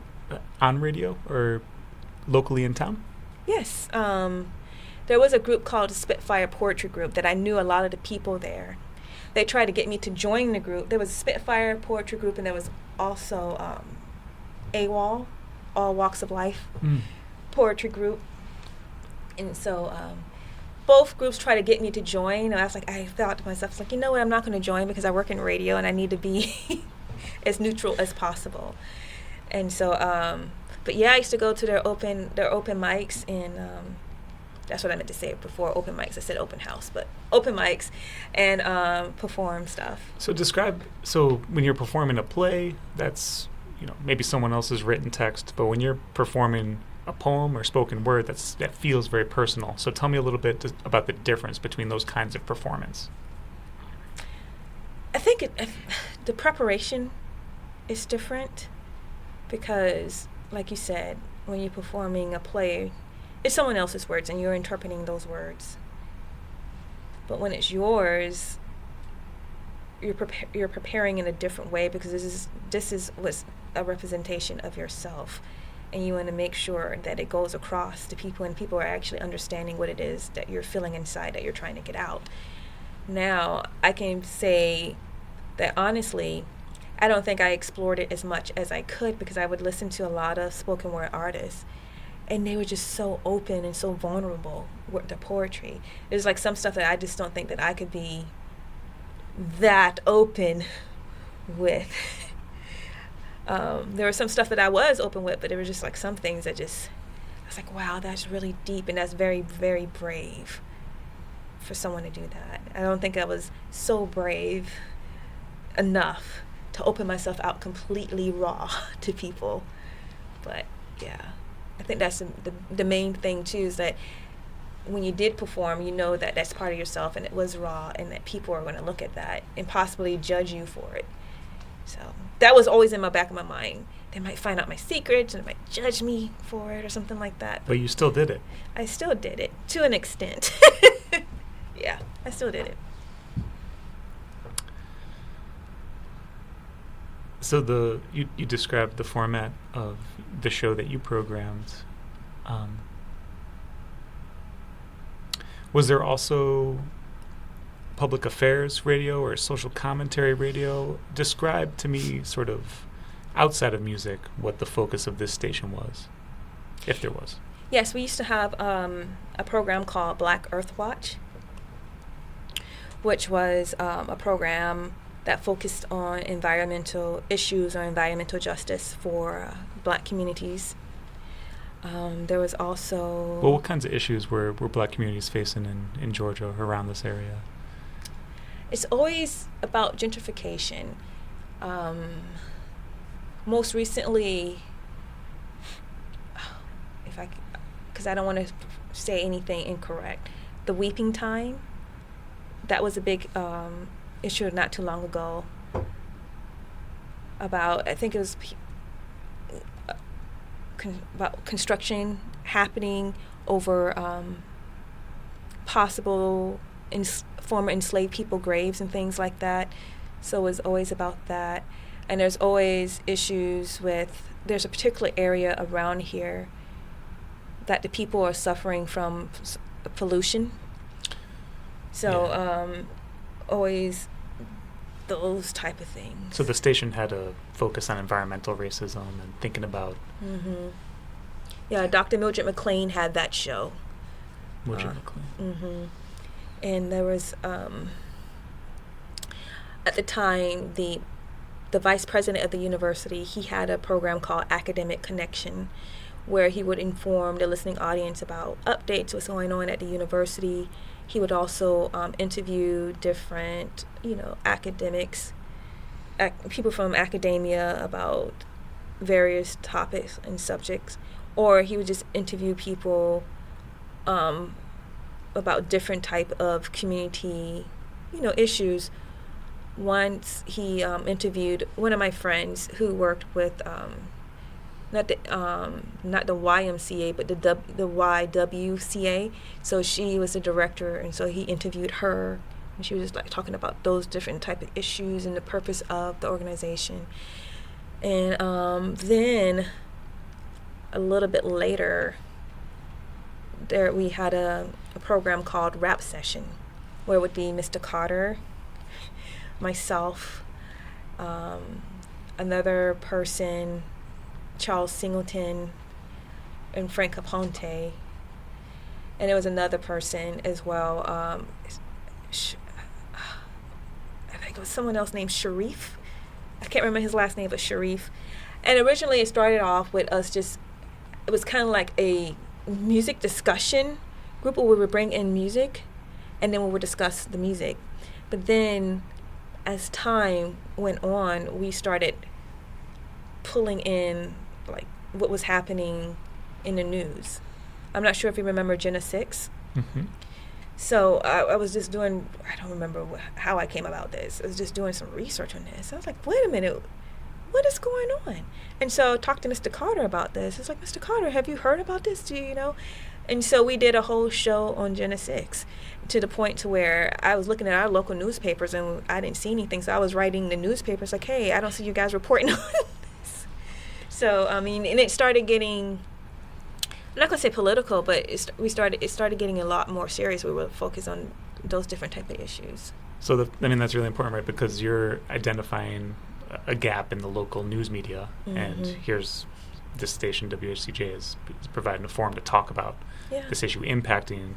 on radio or locally in town? Yes. There was a group called the Spitfire Poetry Group that I knew a lot of the people there. They tried to get me to join the group. There was a Spitfire Poetry Group, and there was also AWOL, All Walks of Life Poetry Group. And so both groups try to get me to join. And I thought to myself, like, you know what, I'm not going to join because I work in radio and I need to be as neutral as possible. And so, but yeah, I used to go to their open mics, and that's what I meant to say before open mics. I said open house, but open mics, and perform stuff. So when you're performing a play, that's, maybe someone else's written text, but when you're performing a poem or spoken word, that feels very personal. So tell me a little bit about the difference between those kinds of performance. I think the preparation is different because, like you said, when you're performing a play, it's someone else's words and you're interpreting those words. But when it's yours, you're preparing in a different way because this was a representation of yourself. And you want to make sure that it goes across to people and people are actually understanding what it is that you're feeling inside, that you're trying to get out. Now, I can say that honestly, I don't think I explored it as much as I could because I would listen to a lot of spoken word artists and they were just so open and so vulnerable with the poetry. There's like some stuff that I just don't think that I could be that open with. There was some stuff that I was open with, but there were just like some things that just, I was like, wow, that's really deep and that's very, very brave for someone to do that. I don't think I was so brave enough to open myself out completely raw to people. But yeah, I think that's the main thing too, is that when you did perform, you know that that's part of yourself and it was raw and that people are going to look at that and possibly judge you for it. So that was always in my back of my mind. They might find out my secrets and they might judge me for it or something like that. But you still did it. I still did it to an extent. Yeah, I still did it. So you described the format of the show that you programmed. Was there also public affairs radio or social commentary radio? Describe to me, sort of outside of music, what the focus of this station was, if there was. Yes, we used to have a program called Black Earth Watch, which was a program that focused on environmental issues or environmental justice for Black communities. There was also... Well, what kinds of issues were Black communities facing in Georgia, around this area? It's always about gentrification. Most recently, because I don't want to say anything incorrect, the weeping time, that was a big issue not too long ago. About, I think it was about construction happening over possible former enslaved people graves and things like that. So it was always about that. And there's always issues with, there's a particular area around here that the people are suffering from pollution. So always those type of things. So the station had a focus on environmental racism and thinking about... Mm-hmm. Yeah, Dr. Mildred McLean had that show. Mildred McLean. Mm-hmm. And there was, at the time, the vice president of the university, he had a program called Academic Connection, where he would inform the listening audience about updates, what's going on at the university. He would also interview different, academics, people from academia about various topics and subjects, or he would just interview people about different type of community, issues. Once he interviewed one of my friends who worked with not the YMCA, but the YWCA. So she was the director, and so he interviewed her, and she was just like talking about those different type of issues and the purpose of the organization. And then a little bit later, we had a program called Rap Session, where it would be Mr. Carter, myself, another person, Charles Singleton, and Frank Caponte. and there was another person as well. I think it was someone else named Sharif. I can't remember his last name, but Sharif. And originally it started off with us it was kind of like a music discussion group where we would bring in music and then we would discuss the music. But then as time went on, we started pulling in like what was happening in the news. I'm not sure if you remember Jenna 6. Mm-hmm. So I was just doing, I don't remember how I came about this. I was just doing some research on this. I was like, wait a minute, what is going on? And so I talked to Mr. Carter about this. It's like, Mr. Carter, have you heard about this? Do you know? And so we did a whole show on Jenna 6 to the point to where I was looking at our local newspapers and I didn't see anything. So I was writing the newspapers like, hey, I don't see you guys reporting on this. So, I mean, and it started getting, I'm not going to say political, but it started getting a lot more serious. We were focused on those different type of issues. So, that's really important, right? Because you're identifying a gap in the local news media, Mm-hmm. and here's this station, WHCJ, is providing a forum to talk about this issue impacting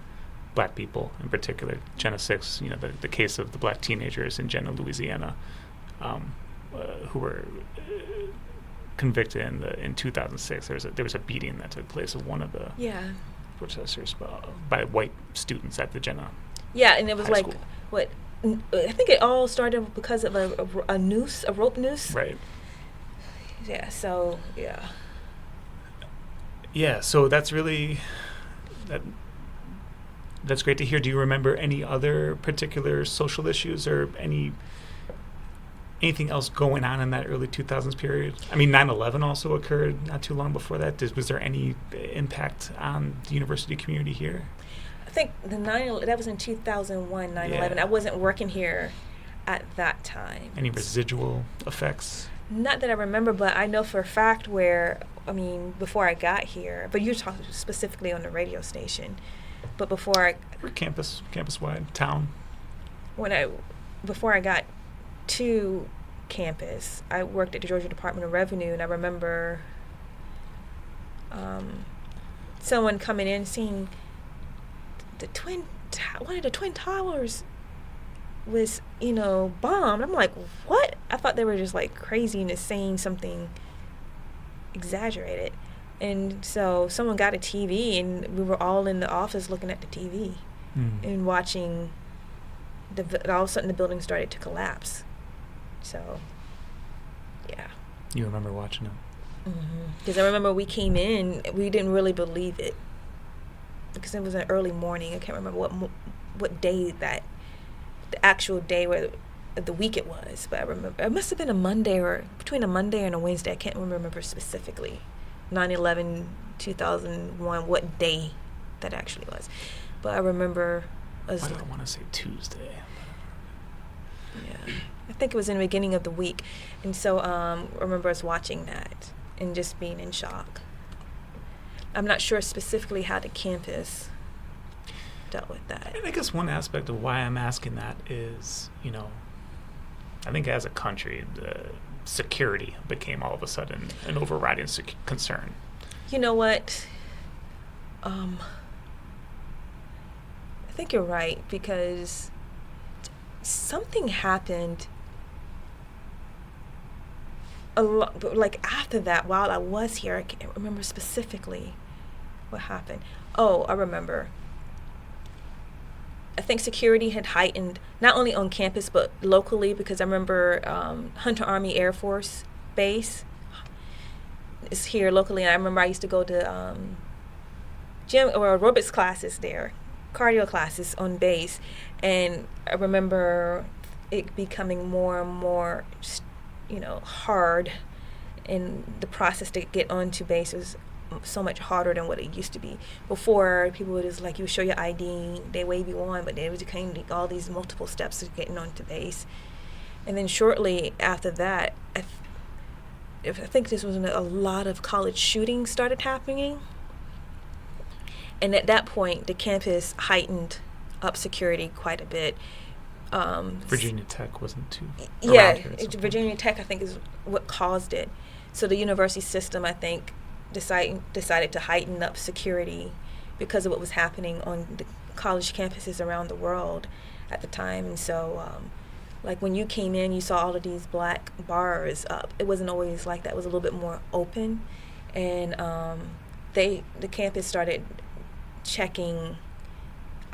Black people in particular. Jenna 6, the case of the Black teenagers in Jenna, Louisiana, who were convicted in 2006. There was a beating that took place of one of the protesters by white students at the Jenna. Yeah, and it was high like school. what I think it all started because of a rope noose. Right. Yeah. So yeah. Yeah. So that's really that's great to hear. Do you remember any other particular social issues or anything else going on in that early 2000s period? I mean, 9/11 also occurred not too long before that. Was there any impact on the university community here? I think that was in 2001, 9/11. I wasn't working here at that time. Any residual effects? Not that I remember, but I know for a fact before I got here, but you're talking specifically on the radio station, but before Or campus-wide, town? Before I got to campus, I worked at the Georgia Department of Revenue, and I remember someone coming in seeing one of the twin towers was bombed. I'm like, what? I thought they were just like crazy and just saying something exaggerated. And so someone got a TV and we were all in the office looking at the TV and watching all of a sudden the building started to collapse. So, yeah. You remember watching it? Because I remember we came in, we didn't really believe it because it was an early morning. I can't remember what day the actual day where the week it was, but I remember it must have been a Monday or between a Monday and a Wednesday. I can't remember specifically. 9/11, 2001, what day that actually was. But I remember I don't want to say Tuesday. Yeah. I think it was in the beginning of the week. And so I remember us watching that and just being in shock. I'm not sure specifically how the campus dealt with that. And I guess one aspect of why I'm asking that is, I think as a country, the security became all of a sudden an overriding concern. You know what? I think you're right, because something happened a lot, like after that, while I was here. I can't remember specifically what happened. Oh, I remember. I think security had heightened, not only on campus, but locally, because I remember Hunter Army Air Force Base is here locally, and I remember I used to go to gym or aerobics classes there, cardio classes on base, and I remember it becoming more and more, hard, and the process to get onto base was so much harder than what it used to be. Before, people would just you would show your ID, they wave you on, but then it became all these multiple steps to getting onto base. And then shortly after that, I think this was when a lot of college shootings started happening. And at that point, the campus heightened up security quite a bit. Virginia Tech wasn't too. Yeah, Virginia Tech, I think, is what caused it. So the university system, I think, decided to heighten up security because of what was happening on the college campuses around the world at the time. And so, like when you came in, you saw all of these black bars up. It wasn't always like that. It was a little bit more open. And the campus started checking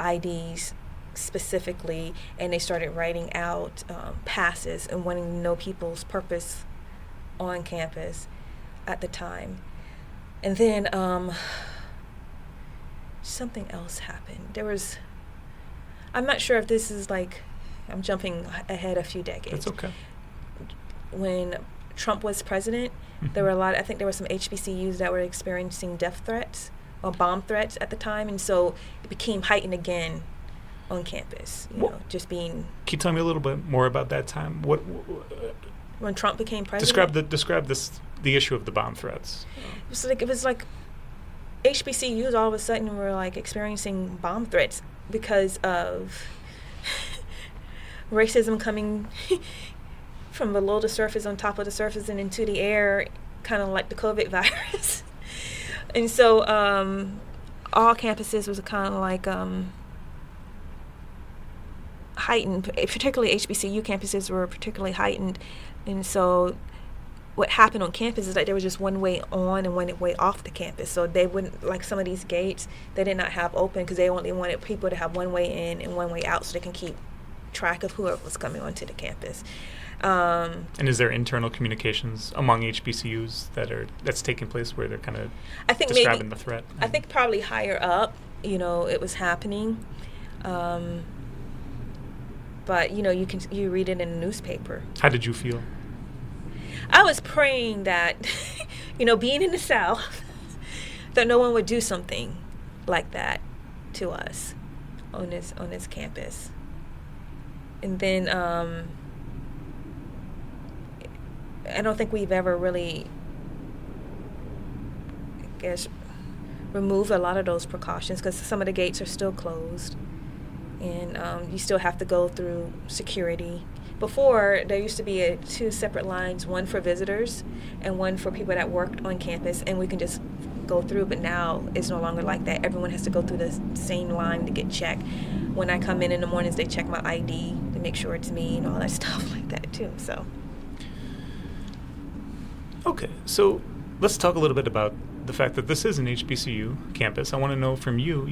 IDs specifically, and they started writing out passes and wanting to know people's purpose on campus at the time. And then something else happened. I'm not sure if this is like, I'm jumping ahead a few decades. That's okay. When Trump was president, there were I think there were some HBCUs that were experiencing death threats or bomb threats at the time, and so it became heightened again on campus, just being... Can you tell me a little bit more about that time? When Trump became president? Describe the issue of the bomb threats. It was like HBCUs all of a sudden were like experiencing bomb threats because of racism coming from below the surface, on top of the surface, and into the air, kind of like the COVID virus. And so all campuses was kind of like heightened, particularly HBCU campuses were particularly heightened. And so what happened on campus is that there was just one way on and one way off the campus. So they wouldn't, like some of these gates, they did not have open because they only wanted people to have one way in and one way out so they can keep track of whoever was coming onto the campus. And is there internal communications among HBCUs that's taking place where they're kind of describing the threat? I think probably higher up, it was happening. But you read it in the newspaper. How did you feel? I was praying that, being in the South, that no one would do something like that to us on this campus. And then I don't think we've ever really, removed a lot of those precautions because some of the gates are still closed. And you still have to go through security. Before, there used to be two separate lines, one for visitors and one for people that worked on campus, and we can just go through. But now it's no longer like that. Everyone has to go through the same line to get checked. When I come in the mornings, they check my ID to make sure it's me and all that stuff like that too. So. Okay, so let's talk a little bit about the fact that this is an HBCU campus. I want to know from you,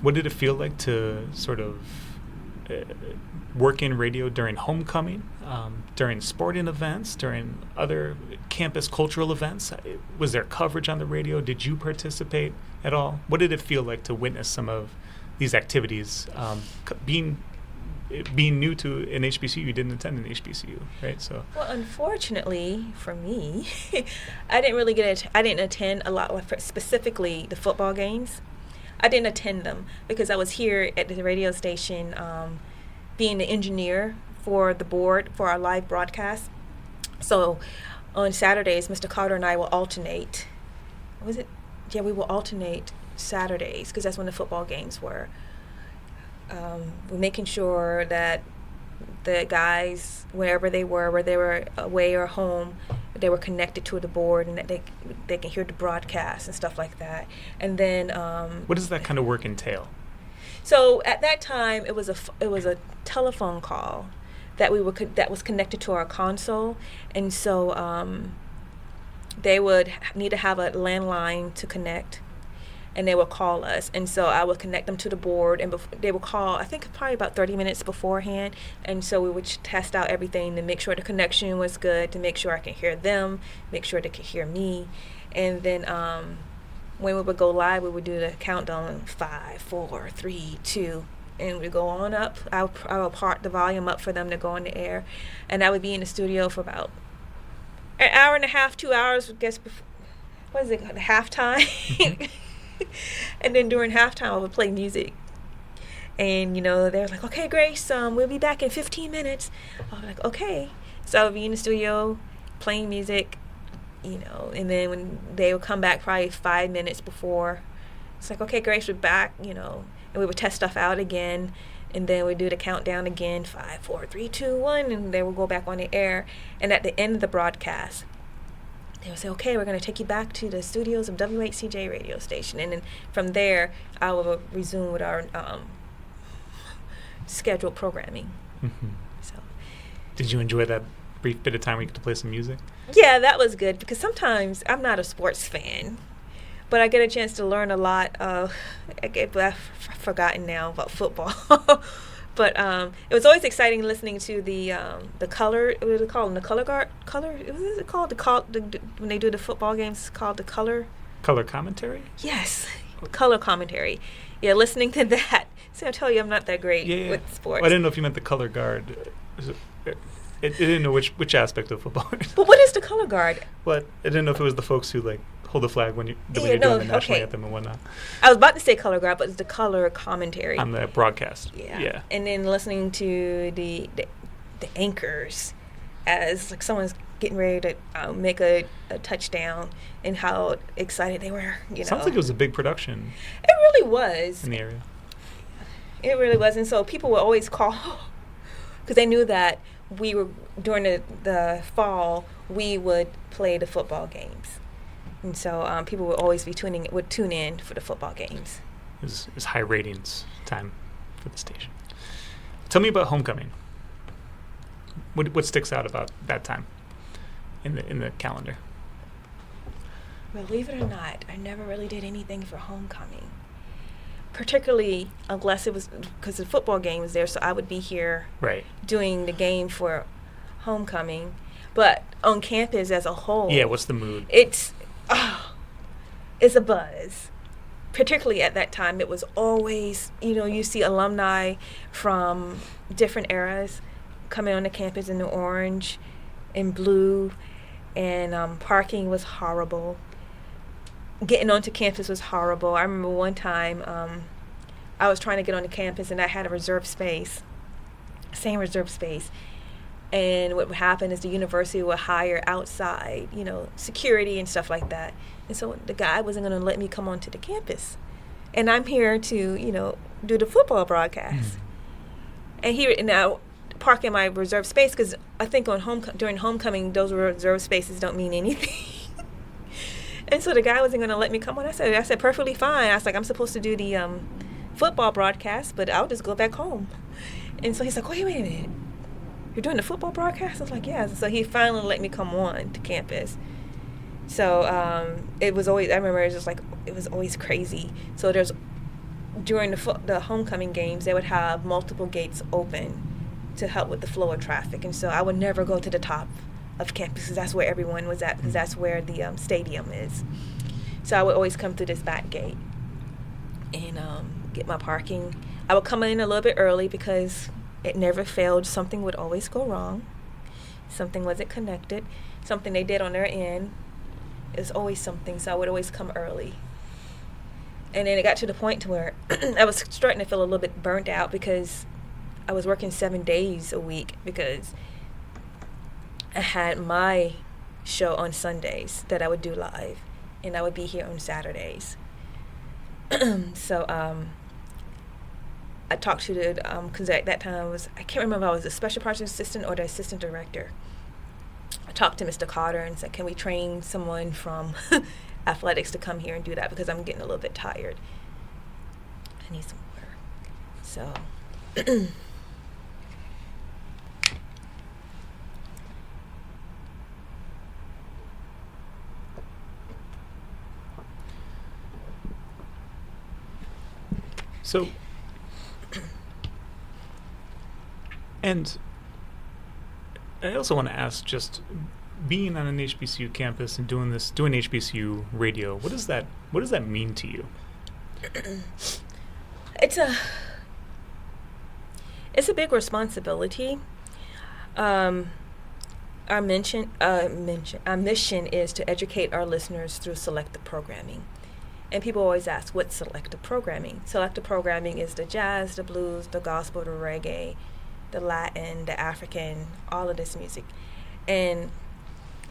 what did it feel like to sort of work in radio during homecoming, during sporting events, during other campus cultural events? Was there coverage on the radio? Did you participate at all? What did it feel like to witness some of these activities? Being new to an HBCU, you didn't attend an HBCU, right? So. Well, unfortunately for me, I didn't attend a lot, specifically the football games. I didn't attend them because I was here at the radio station being the engineer for the board for our live broadcast. So on Saturdays, Mr. Carter and I will alternate. We will alternate Saturdays because that's when the football games were. We're making sure that the guys, wherever they were, whether they were away or home, they were connected to the board and that they can hear the broadcast and stuff like that. And then what does that kind of work entail? So at that time, it was a telephone call that that was connected to our console, and so they would need to have a landline to connect. And they would call us, and so I would connect them to the board, and they would call, I think probably about 30 minutes beforehand, and so we would test out everything to make sure the connection was good, to make sure I can hear them, make sure they could hear me, and then when we would go live, we would do the countdown, 5, 4, 3, 2, and we go on up. I would part the volume up for them to go on the air, and I would be in the studio for about an hour and a half, 2 hours, I guess, halftime. And then during halftime, I would play music. And, they were like, okay, Grace, we'll be back in 15 minutes. I was like, okay. So I would be in the studio playing music, and then when they would come back probably 5 minutes before, it's like, okay, Grace, we're back, and we would test stuff out again. And then we'd do the countdown again, 5, 4, 3, 2, 1, and they would go back on the air. And at the end of the broadcast, they would say, okay, we're going to take you back to the studios of WHCJ radio station. And then from there, I will resume with our scheduled programming. Mm-hmm. So, did you enjoy that brief bit of time where you get to play some music? Yeah, that was good because sometimes I'm not a sports fan, but I get a chance to learn a lot of, I've forgotten now about football. But it was always exciting listening to the color. What is it called? The color guard. Color. What is it called? When they do the football games, it's called the color. Color commentary. Yes, color commentary. Yeah, listening to that. See, I tell you, I'm not that great with sports. Well, I didn't know if you meant the color guard. I didn't know which aspect of football. But what is the color guard? But I didn't know if it was the folks who hold the flag when you're doing the national anthem and whatnot. I was about to say color guard, but it's the color commentary On the broadcast. Yeah. And then listening to the anchors as someone's getting ready to make a touchdown and how excited they were. Sounds like it was a big production. It really was. In the area. It really was. And so people would always call because they knew that we were during the fall we would play the football games. And so people would always would tune in for the football games. It was high ratings time for the station. Tell me about homecoming. What sticks out about that time in the calendar? Believe it or not, I never really did anything for homecoming. Particularly unless it was because the football game was there, so I would be here doing the game for homecoming. But on campus as a whole, what's the mood? It's a buzz. Particularly at that time, it was always, you see alumni from different eras coming on the campus in the orange and blue, and parking was horrible. Getting onto campus was horrible. I remember one time I was trying to get on the campus and I had a reserved space, same reserved space. And what would happen is the university would hire outside, security and stuff like that. And so the guy wasn't going to let me come onto the campus. And I'm here to, do the football broadcast. And now park in my reserved space because I think during homecoming, those reserved spaces don't mean anything. And so the guy wasn't going to let me come on. I said, perfectly fine. I was like, I'm supposed to do the football broadcast, but I'll just go back home. And so he's like, wait a minute. You're doing the football broadcast? I was like, yeah. So he finally let me come on to campus. So it was always, I remember it was always crazy. So during the homecoming games, they would have multiple gates open to help with the flow of traffic. And so I would never go to the top of campus because that's where everyone was at, because that's where the stadium is. So I would always come through this back gate and get my parking. I would come in a little bit early because it never failed. Something would always go wrong. Something wasn't connected. Something they did on their end. It's always something, so I would always come early. And then it got to the point to where I was starting to feel a little bit burnt out because I was working 7 days a week because I had my show on Sundays that I would do live, and I would be here on Saturdays. So I talked to because at that time I can't remember if I was the special project assistant or the assistant director. I talked to Mr. Carter and said, can we train someone from athletics to come here and do that because I'm getting a little bit tired. I need some water. So and I also want to ask, just being on an HBCU campus and doing HBCU radio, what does that mean to you? It's a big responsibility. Our mission is to educate our listeners through selective programming. And people always ask, what's selective programming? Selective programming is the jazz, the blues, the gospel, the reggae, the Latin, the African, all of this music. And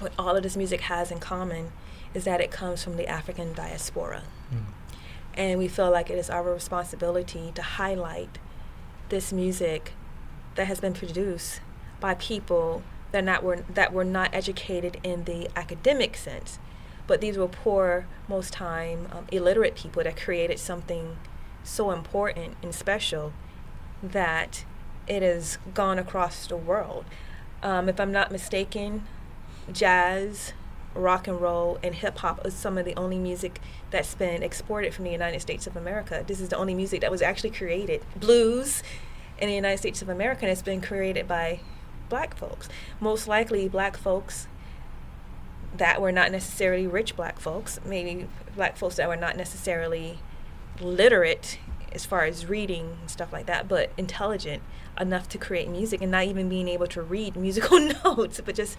what all of this music has in common is that it comes from the African diaspora. And we feel like it is our responsibility to highlight this music that has been produced by people that were not educated in the academic sense, but these were poor, most time illiterate people that created something so important and special that it has gone across the world. If I'm not mistaken, jazz, rock and roll, and hip hop is some of the only music that's been exported from the United States of America. This is the only music that was actually created. Blues in the United States of America has been created by black folks. Most likely black folks that were not necessarily rich black folks, maybe black folks that were not necessarily literate as far as reading and stuff like that, but intelligent enough to create music and not even being able to read musical notes, but just,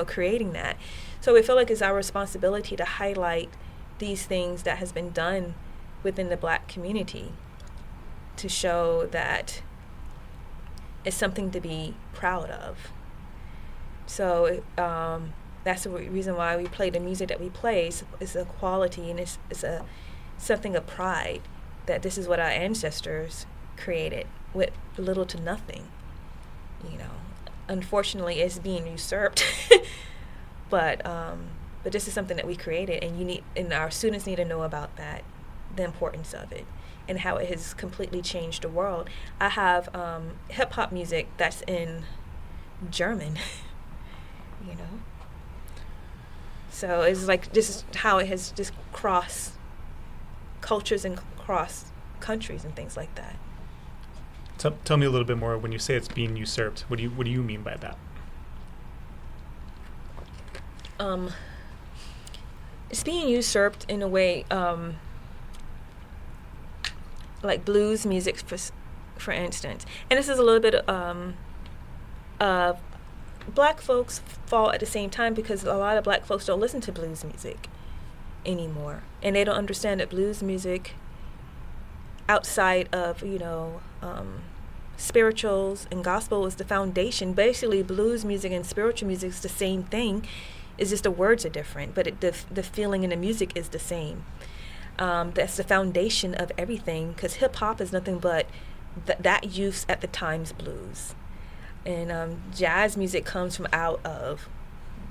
creating that. So we feel like it's our responsibility to highlight these things that has been done within the black community to show that it's something to be proud of. So that's the reason why we play the music that we play. It's a quality and it's something of pride that this is what our ancestors created with little to nothing. Unfortunately, it's being usurped, but this is something that we created, and our students need to know about that, the importance of it, and how it has completely changed the world. I have hip hop music that's in German, So it's like this is how it has just crossed cultures and cross countries and things like that. Tell me a little bit more. When you say it's being usurped, what do you mean by that? It's being usurped in a way, like blues music, for instance. And this is a little bit of black folks fall at the same time because a lot of black folks don't listen to blues music anymore, and they don't understand that blues music outside of spirituals and gospel is the foundation. Basically blues music and spiritual music is the same thing, it's just the words are different, but the feeling in the music is the same. That's the foundation of everything, because hip-hop is nothing but that use at the time's blues, and jazz music comes from out of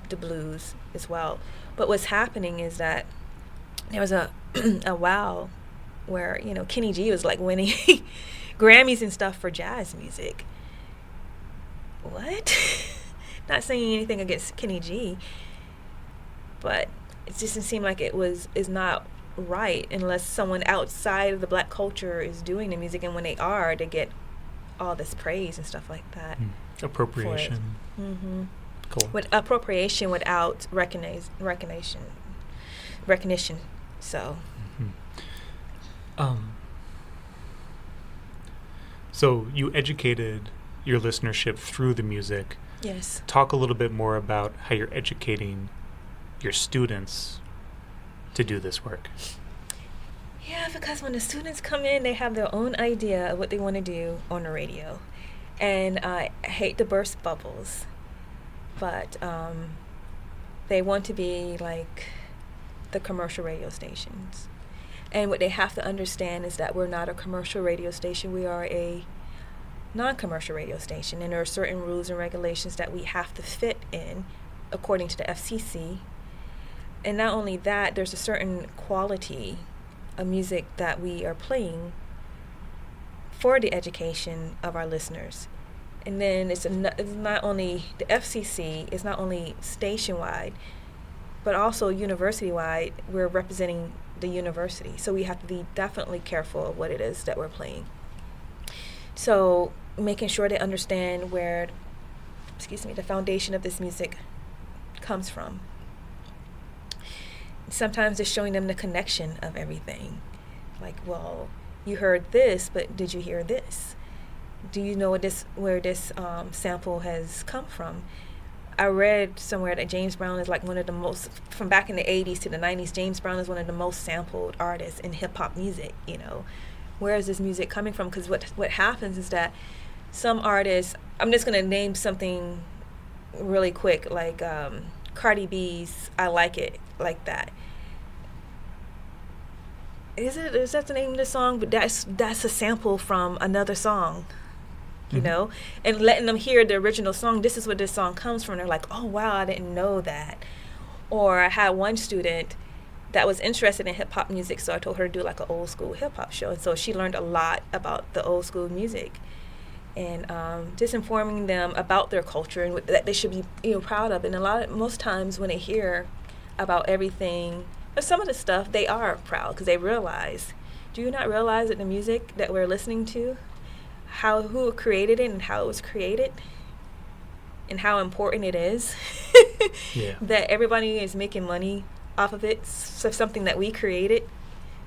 the blues as well. But what's happening is that there was a while where Kenny G was like winning Grammys and stuff for jazz music. What? Not saying anything against Kenny G, but it just didn't seem like is not right unless someone outside of the black culture is doing the music, and when they are, they get all this praise and stuff like that. Appropriation. Mm-hmm. Cool. With appropriation without recognition. So. Mm-hmm. So you educated your listenership through the music. Yes. Talk a little bit more about how you're educating your students to do this work. Yeah, because when the students come in, they have their own idea of what they want to do on the radio. And I hate to burst bubbles, but they want to be like the commercial radio stations. And what they have to understand is that we're not a commercial radio station. We are a non-commercial radio station, and there are certain rules and regulations that we have to fit in according to the FCC. And not only that, there's a certain quality of music that we are playing for the education of our listeners. And then it's not only the FCC, it's not only station-wide, but also university-wide. We're representing the university, so we have to be definitely careful of what it is that we're playing. So making sure they understand where, the foundation of this music comes from. Sometimes it's showing them the connection of everything. Like, well, you heard this, but did you hear this? Do you know where this sample has come from? I read somewhere that James Brown is like one of the most, from back in the 80s to the 90s, James Brown is one of the most sampled artists in hip-hop music, Where is this music coming from? Because what happens is that some artists, I'm just going to name something really quick, like Cardi B's I Like It Like That. Is that the name of the song? But that's a sample from another song. you know, and letting them hear the original song. This is where this song comes from. They're like, oh, wow, I didn't know that. Or I had one student that was interested in hip-hop music, so I told her to do like an old school hip-hop show. And so she learned a lot about the old school music, and just informing them about their culture and that they should be, you know, proud of. And most times when they hear about everything, or some of the stuff, they are proud because they realize, do you not realize that the music that we're listening to, who created it and how it was created, and how important it is, that everybody is making money off of it, so something that we created.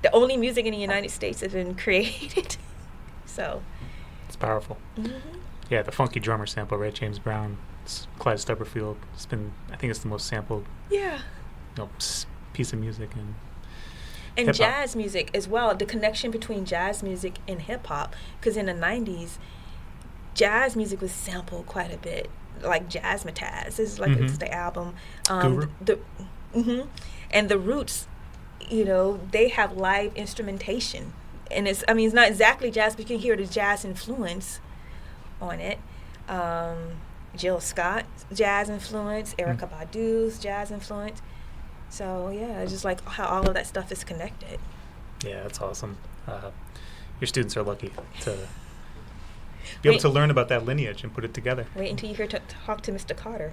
The only music in the United States has been created. So it's powerful. Yeah, the funky drummer sample, right? James Brown, Clyde Stubberfield. It's been, I think it's the most sampled piece of music. And hip-hop. Jazz music as well, the connection between jazz music and hip-hop, because in the 90s, jazz music was sampled quite a bit, like Jazzmatazz. This is like it's the album. Guru? And the Roots, you know, they have live instrumentation. And it's not exactly jazz, but you can hear the jazz influence on it. Jill Scott's jazz influence, Erykah Badu's jazz influence. So, yeah, it's just like how all of that stuff is connected. Yeah, that's awesome. Your students are lucky to be able to learn about that lineage and put it together. Wait until you hear talk to Mr. Carter.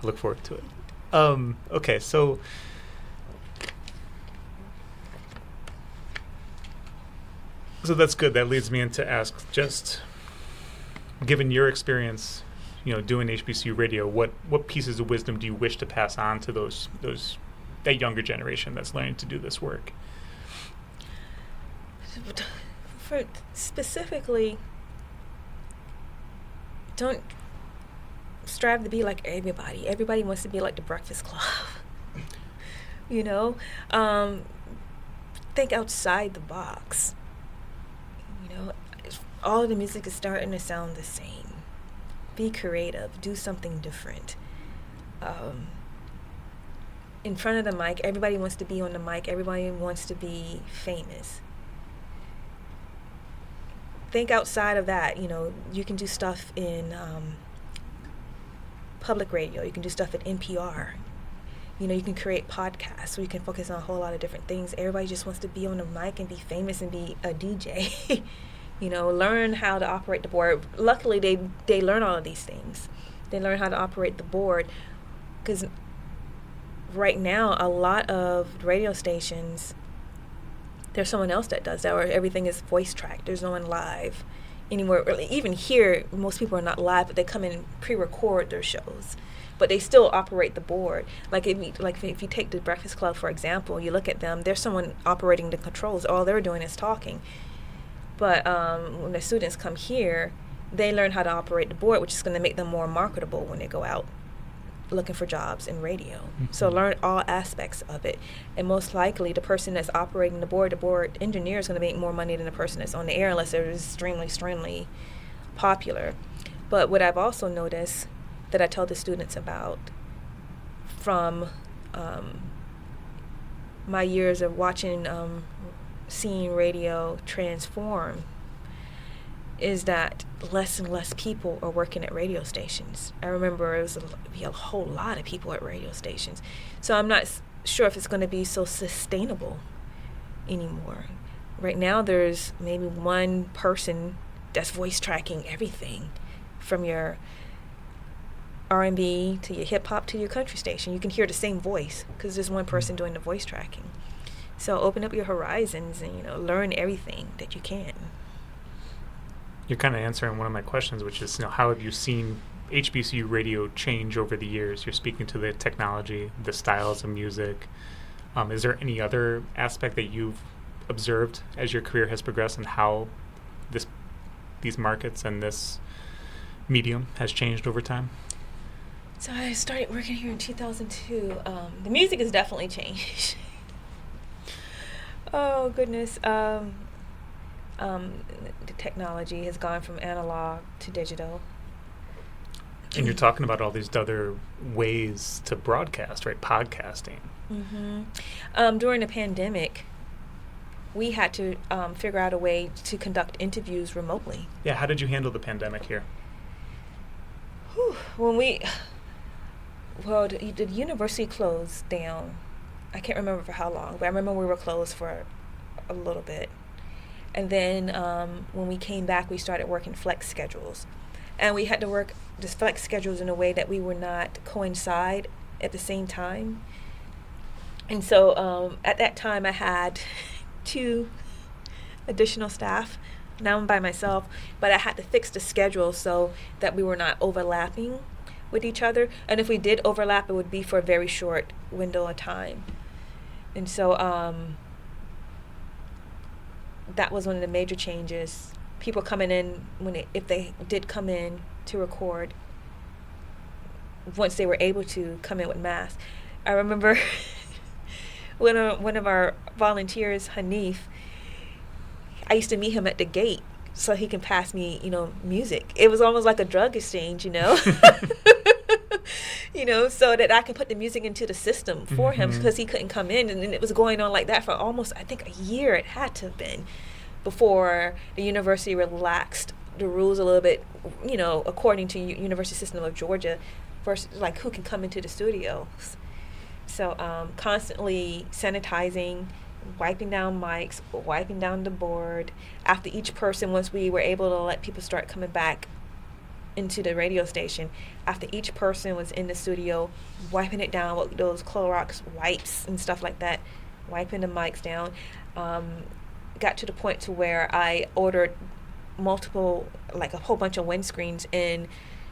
I look forward to it. Okay, so that's good. That leads me into ask, just given your experience, you know, doing HBCU radio, what pieces of wisdom do you wish to pass on to that younger generation that's learning to do this work? For specifically, don't strive to be like everybody. Everybody wants to be like the Breakfast Club. You know, think outside the box. You know, all of the music is starting to sound the same. Be creative. Do something different. In front of the mic, everybody wants to be on the mic. Everybody wants to be famous. Think outside of that. You know, you can do stuff in public radio. You can do stuff at NPR. You know, you can create podcasts where you can focus on a whole lot of different things. Everybody just wants to be on the mic and be famous and be a DJ. You know, learn how to operate the board. Luckily, they learn all of these things. They learn how to operate the board, because right now, a lot of radio stations, there's someone else that does that, or everything is voice tracked. There's no one live anymore. Even here, most people are not live, but they come in and pre-record their shows. But they still operate the board. Like if you take the Breakfast Club, for example, you look at them, there's someone operating the controls. All they're doing is talking. But when the students come here, they learn how to operate the board, which is going to make them more marketable when they go out looking for jobs in radio. So learn all aspects of it. And most likely, the person that's operating the board engineer is going to make more money than the person that's on the air, unless they're extremely popular. But what I've also noticed that I tell the students about from my years of watching, seeing radio transform, is that less and less people are working at radio stations. I remember it was a whole lot of people at radio stations. So I'm not sure if it's going to be so sustainable anymore. Right now there's maybe one person that's voice tracking everything from your R&B to your hip-hop to your country station. You can hear the same voice because there's one person doing the voice tracking. So open up your horizons and, you know, learn everything that you can. You're kind of answering one of my questions, which is, you know, how have you seen HBCU radio change over the years? You're speaking to the technology, the styles of music. Is there any other aspect that you've observed as your career has progressed and how these markets and this medium has changed over time? So I started working here in 2002. The music has definitely changed. Oh, goodness. The technology has gone from analog to digital. And you're talking about all these other ways to broadcast, right? Podcasting. During the pandemic, we had to figure out a way to conduct interviews remotely. Yeah, how did you handle the pandemic here? The university closed down. I can't remember for how long, but I remember we were closed for a little bit. And then when we came back, we started working flex schedules. And we had to work the flex schedules in a way that we would not coincide at the same time. And so at that time, I had 2 additional staff. Now I'm by myself, but I had to fix the schedule so that we were not overlapping with each other. And if we did overlap, it would be for a very short window of time. And so that was one of the major changes. People coming in, if they did come in to record, once they were able to come in with masks. I remember one of our volunteers, Hanif, I used to meet him at the gate so he can pass me, music. It was almost like a drug exchange, so that I can put the music into the system for him because he couldn't come in. And it was going on like that for almost, I think, a year. It had to have been before the university relaxed the rules a little bit, according to University System of Georgia, versus like who can come into the studios. So constantly sanitizing, wiping down mics, wiping down the board. After each person, once we were able to let people start coming back into the radio station, after each person was in the studio, wiping it down with those Clorox wipes and stuff like that, wiping the mics down. Got to the point to where I ordered multiple, like a whole bunch of windscreens, and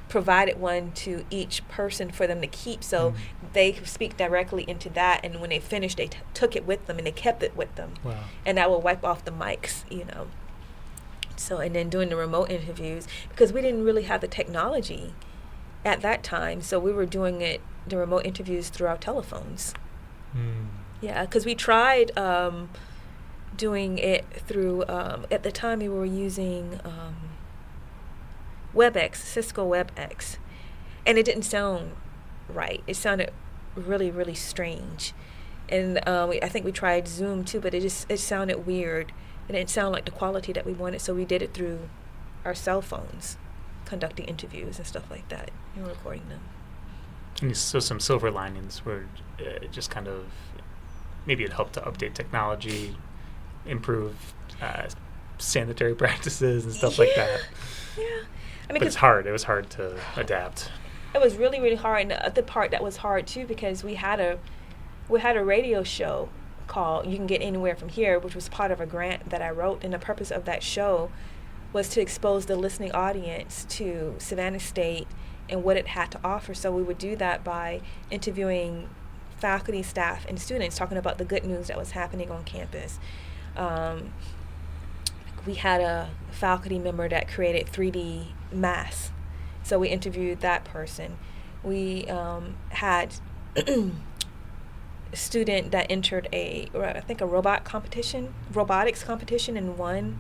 provided one to each person for them to keep, so they could speak directly into that, and when they finished, they took it with them and they kept it with them. Wow. And that will wipe off the mics, So, and then doing the remote interviews, because we didn't really have the technology at that time, so we were doing the remote interviews through our telephones. Yeah, because we tried doing it through, at the time we were using WebEx, Cisco WebEx, and it didn't sound right. It sounded really, really strange. And I think we tried Zoom too, but it sounded weird. It didn't sound like the quality that we wanted, so we did it through our cell phones, conducting interviews and stuff like that, and recording them. And so some silver linings were just kind of, maybe it helped to update technology, improve sanitary practices and stuff like that. Yeah. But it's hard. It was hard to adapt. It was really, really hard. And the other part that was hard too, because we had a radio show called You Can Get Anywhere From Here, which was part of a grant that I wrote. And the purpose of that show was to expose the listening audience to Savannah State and what it had to offer. So we would do that by interviewing faculty, staff, and students, talking about the good news that was happening on campus. We had a faculty member that created 3D masks, so we interviewed that person. We had a student that entered a robotics competition and won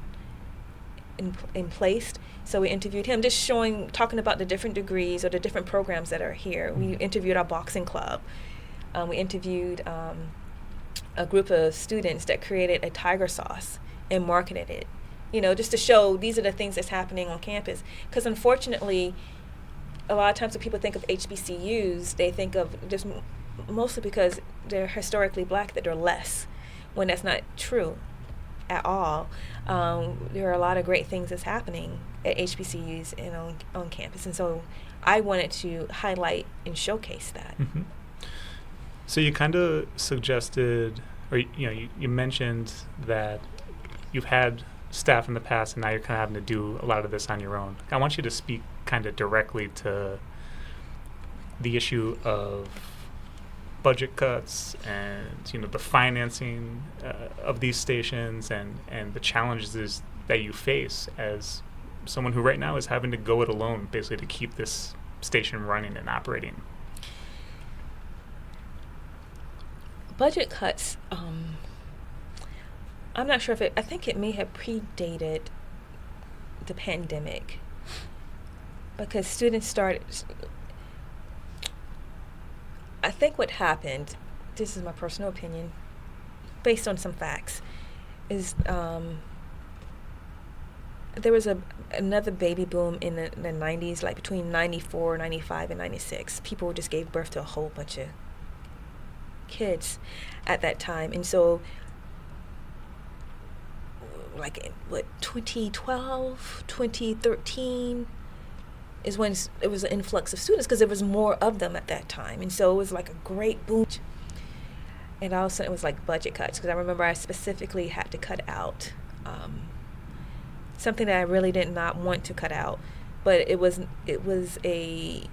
and placed. So we interviewed him, just talking about the different degrees or the different programs that are here. We interviewed our boxing club. We interviewed a group of students that created a tiger sauce and marketed it. Just to show these are the things that's happening on campus. Because unfortunately, a lot of times when people think of HBCUs, they think of just mostly because they're historically black that they're less, when that's not true at all. There are a lot of great things that's happening at HBCUs and on campus. And so I wanted to highlight and showcase that. Mm-hmm. So you kind of suggested, or you mentioned that you've had staff in the past, and now you're kind of having to do a lot of this on your own. I want you to speak kind of directly to the issue of budget cuts and the financing of these stations and the challenges that you face as someone who right now is having to go it alone, basically, to keep this station running and operating. Budget cuts, I'm not sure I think it may have predated the pandemic, because students started, I think what happened, this is my personal opinion, based on some facts, is there was another baby boom in the 90s, like between 94, 95, and 96. People just gave birth to a whole bunch of kids at that time. And so, like, 2012, 2013 is when it was an influx of students, because there was more of them at that time. And so it was like a great boom. And all of a sudden it was like budget cuts, because I remember I specifically had to cut out something that I really did not want to cut out, but it was a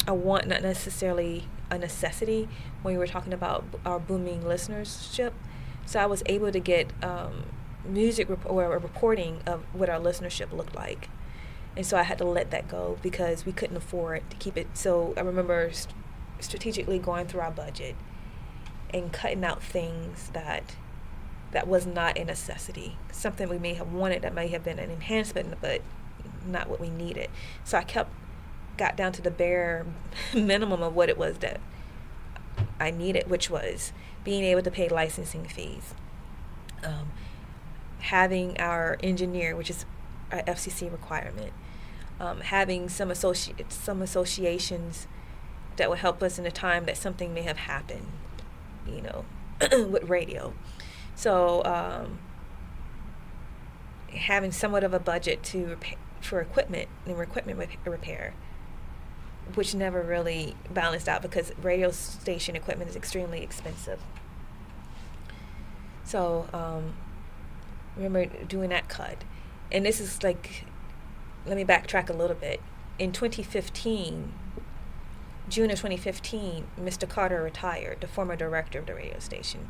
want, not necessarily a necessity, when we were talking about our booming listenership. So I was able to get reporting of what our listenership looked like, and so I had to let that go because we couldn't afford to keep it. So I remember strategically going through our budget and cutting out things that was not a necessity, something we may have wanted that may have been an enhancement, but not what we needed. So I got down to the bare minimum of what it was that I needed, which was being able to pay licensing fees, having our engineer, which is our FCC requirement, having some associations that would help us in a time that something may have happened, with radio. So having somewhat of a budget for equipment and equipment repair, which never really balanced out because radio station equipment is extremely expensive. So remember doing that cut. And this is like, let me backtrack a little bit. In 2015, June of 2015, Mr. Carter retired, the former director of the radio station.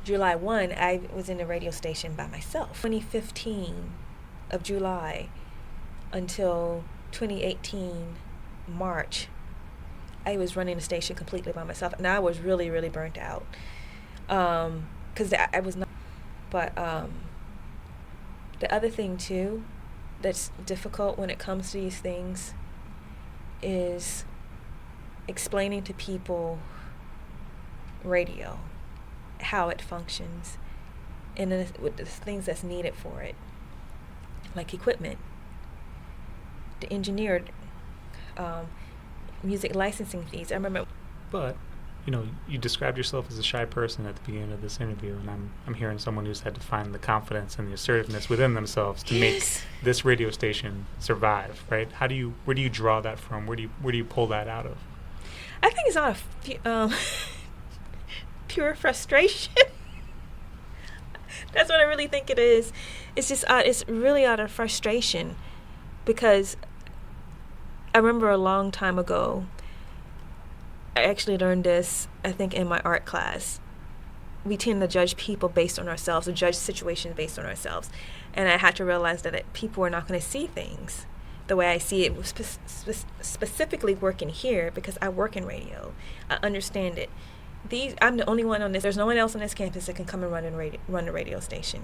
July 1, I was in the radio station by myself. 2015 of July until 2018 March, I was running the station completely by myself, and I was really, really burnt out. Because I was not. But the other thing too that's difficult when it comes to these things is explaining to people radio, how it functions, and then with the things that's needed for it, like equipment, the engineered music licensing fees. I remember. But you described yourself as a shy person at the beginning of this interview, and I'm hearing someone who's had to find the confidence and the assertiveness within themselves to make this radio station survive, right? Where do you draw that from? Where do you pull that out of? I think it's out of pure frustration. That's what I really think it is. It's just it's really out of frustration, because I remember a long time ago, I actually learned this, I think, in my art class. We tend to judge people based on ourselves, or judge situations based on ourselves. And I had to realize that people are not going to see things the way I see it, specifically working here, because I work in radio. I understand it. I'm the only one on this. There's no one else on this campus that can come and run the radio station.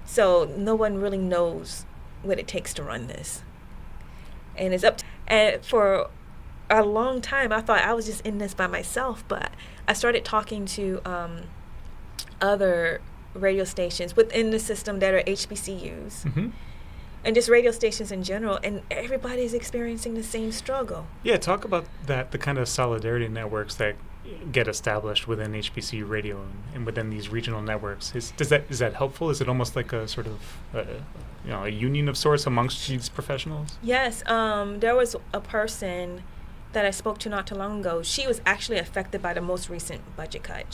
So no one really knows what it takes to run this. And it's up to, and for a long time, I thought I was just in this by myself, but I started talking to other radio stations within the system that are HBCUs, mm-hmm. and just radio stations in general, and everybody's experiencing the same struggle. Yeah, talk about that, the kind of solidarity networks that get established within HBCU radio and within these regional networks. Is that helpful? Is it almost like a sort of a union of sorts amongst these professionals? Yes, there was a person that I spoke to not too long ago. She was actually affected by the most recent budget cut.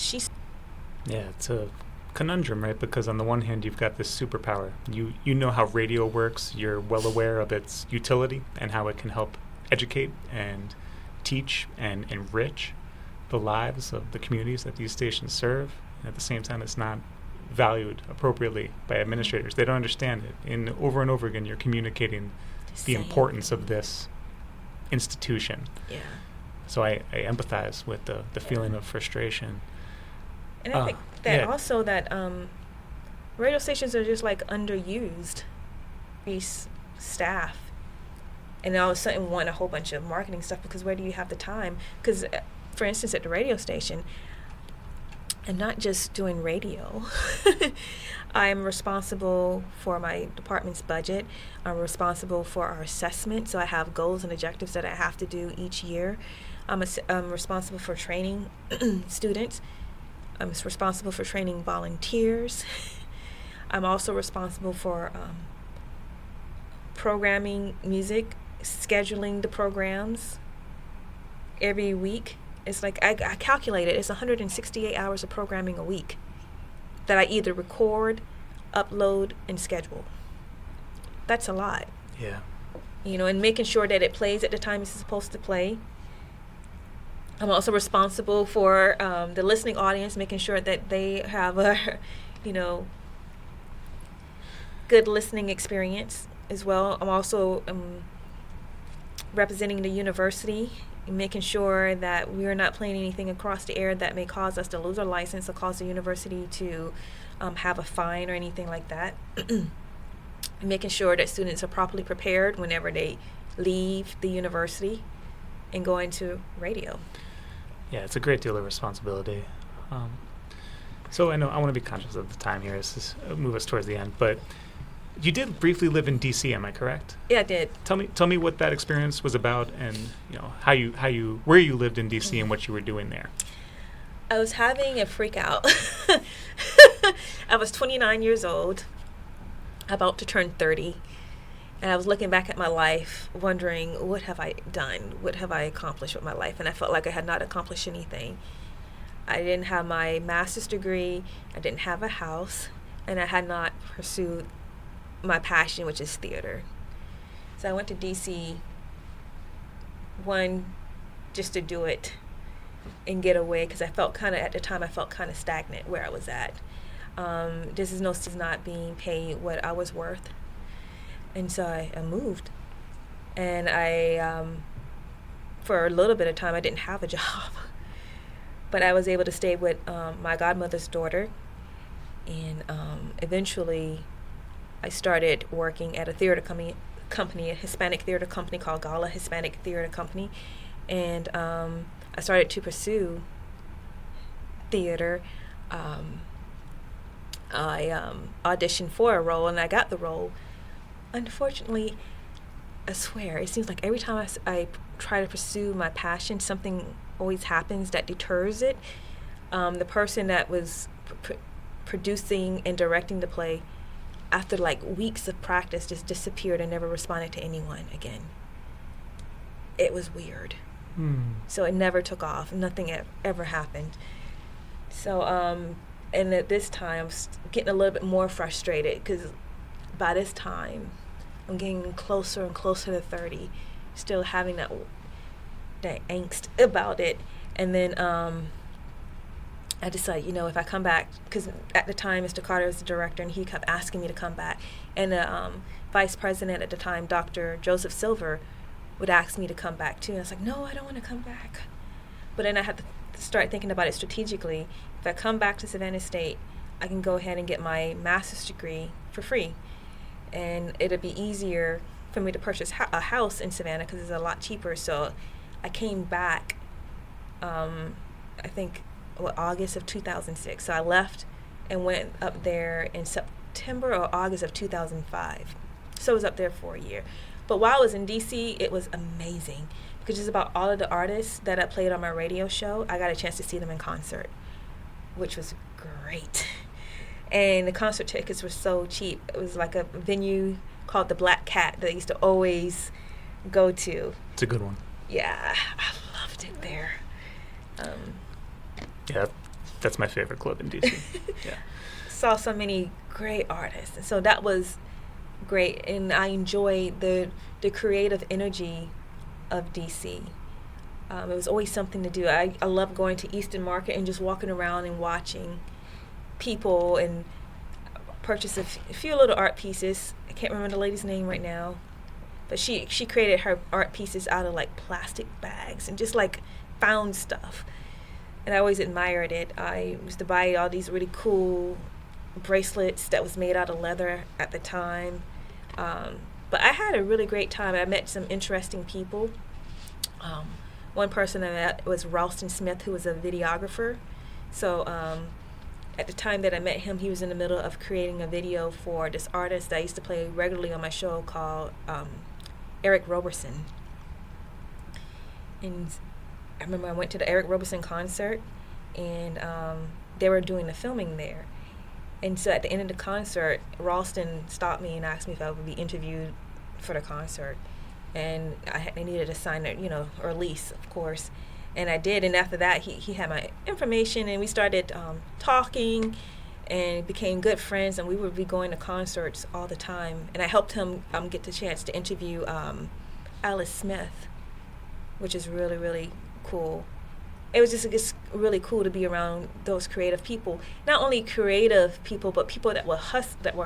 Yeah, it's a conundrum, right? Because on the one hand, you've got this superpower. You know how radio works. You're well aware of its utility and how it can help educate and teach and enrich the lives of the communities that these stations serve. And at the same time, it's not valued appropriately by administrators. They don't understand it. And over again, you're communicating the importance of this institution. Yeah. So I empathize with the feeling of frustration. And I think that also that radio stations are just like underused. These staff, and all of a sudden want a whole bunch of marketing stuff, because where do you have the time? Because for instance, at the radio station, and not just doing radio. I'm responsible for my department's budget. I'm responsible for our assessment, so I have goals and objectives that I have to do each year. I'm responsible for training students. I'm responsible for training volunteers. I'm also responsible for programming music, scheduling the programs every week. It's like I calculated, it's 168 hours of programming a week that I either record, upload, and schedule. That's a lot. Yeah. And making sure that it plays at the time it's supposed to play. I'm also responsible for the listening audience, making sure that they have a, good listening experience as well. I'm also representing the university, making sure that we're not playing anything across the air that may cause us to lose our license or cause the university to have a fine or anything like that. Making sure that students are properly prepared whenever they leave the university and go into radio. Yeah, it's a great deal of responsibility. So I know I want to be conscious of the time here. This move us towards the end, but you did briefly live in D.C., am I correct? Yeah, I did. Tell me what that experience was about, and where you lived in D.C. and what you were doing there. I was having a freak out. I was 29 years old, about to turn 30, and I was looking back at my life, wondering, what have I done? What have I accomplished with my life? And I felt like I had not accomplished anything. I didn't have my master's degree, I didn't have a house, and I had not pursued my passion, which is theater. So I went to DC, just to do it and get away, because at the time I felt kind of stagnant where I was at. This is not being paid what I was worth. And so I moved. And I, for a little bit of time, I didn't have a job. But I was able to stay with my godmother's daughter. And eventually I started working at a theater company, a Hispanic theater company called Gala Hispanic Theater Company. And I started to pursue theater. I auditioned for a role, and I got the role. Unfortunately, I swear, it seems like every time I try to pursue my passion, something always happens that deters it. The person that was producing and directing the play, after like weeks of practice, just disappeared and never responded to anyone again. It was weird. So it never took off. Nothing ever happened. So, and at this time, I was getting a little bit more frustrated, because by this time, I'm getting closer and closer to 30, still having that angst about it. And then I decided, if I come back, because at the time Mr. Carter was the director, and he kept asking me to come back. And the vice president at the time, Dr. Joseph Silver, would ask me to come back too. And I was like, no, I don't want to come back. But then I had to start thinking about it strategically. If I come back to Savannah State, I can go ahead and get my master's degree for free. And it'll be easier for me to purchase a house in Savannah, because it's a lot cheaper. So I came back, I think, August of 2006. So I left and went up there in September or August of 2005. So I was up there for a year. But while I was in D.C., it was amazing, because just about all of the artists that I played on my radio show, I got a chance to see them in concert, which was great. And the concert tickets were so cheap. It was like a venue called the Black Cat that I used to always go to. It's a good one. Yeah, I loved it there. Yeah, that's my favorite club in D.C. Yeah. Saw so many great artists. And so that was great. And I enjoyed the creative energy of D.C. It was always something to do. I love going to Eastern Market and just walking around and watching people, and purchase a few little art pieces. I can't remember the lady's name right now, but she created her art pieces out of like plastic bags and just like found stuff. And I always admired it. I used to buy all these really cool bracelets that was made out of leather at the time. But I had a really great time. I met some interesting people. One person I met was Ralston Smith, who was a videographer. So at the time that I met him, he was in the middle of creating a video for this artist that I used to play regularly on my show called Eric Roberson. And I remember I went to the Eric Roberson concert, and they were doing the filming there. And so at the end of the concert, Ralston stopped me and asked me if I would be interviewed for the concert. And I needed to sign a, or lease, of course. And I did. And after that, he had my information, and we started talking and became good friends. And we would be going to concerts all the time. And I helped him get the chance to interview Alice Smith, which is really, really cool. It was just really cool to be around those creative people. Not only creative people, but people that were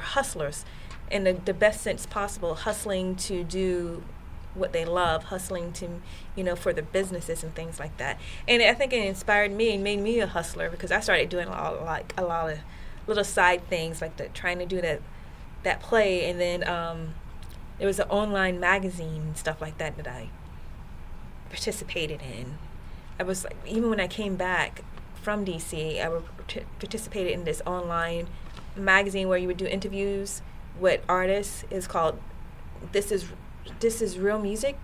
hustlers in the best sense possible, hustling to do what they love, hustling to, for their businesses and things like that. And I think it inspired me and made me a hustler, because I started doing a lot of little side things, like trying to do that play. And then there was an online magazine and stuff like that I participated in. I was like, even when I came back from DC, I participated in this online magazine where you would do interviews with artists. It's called This is Real Music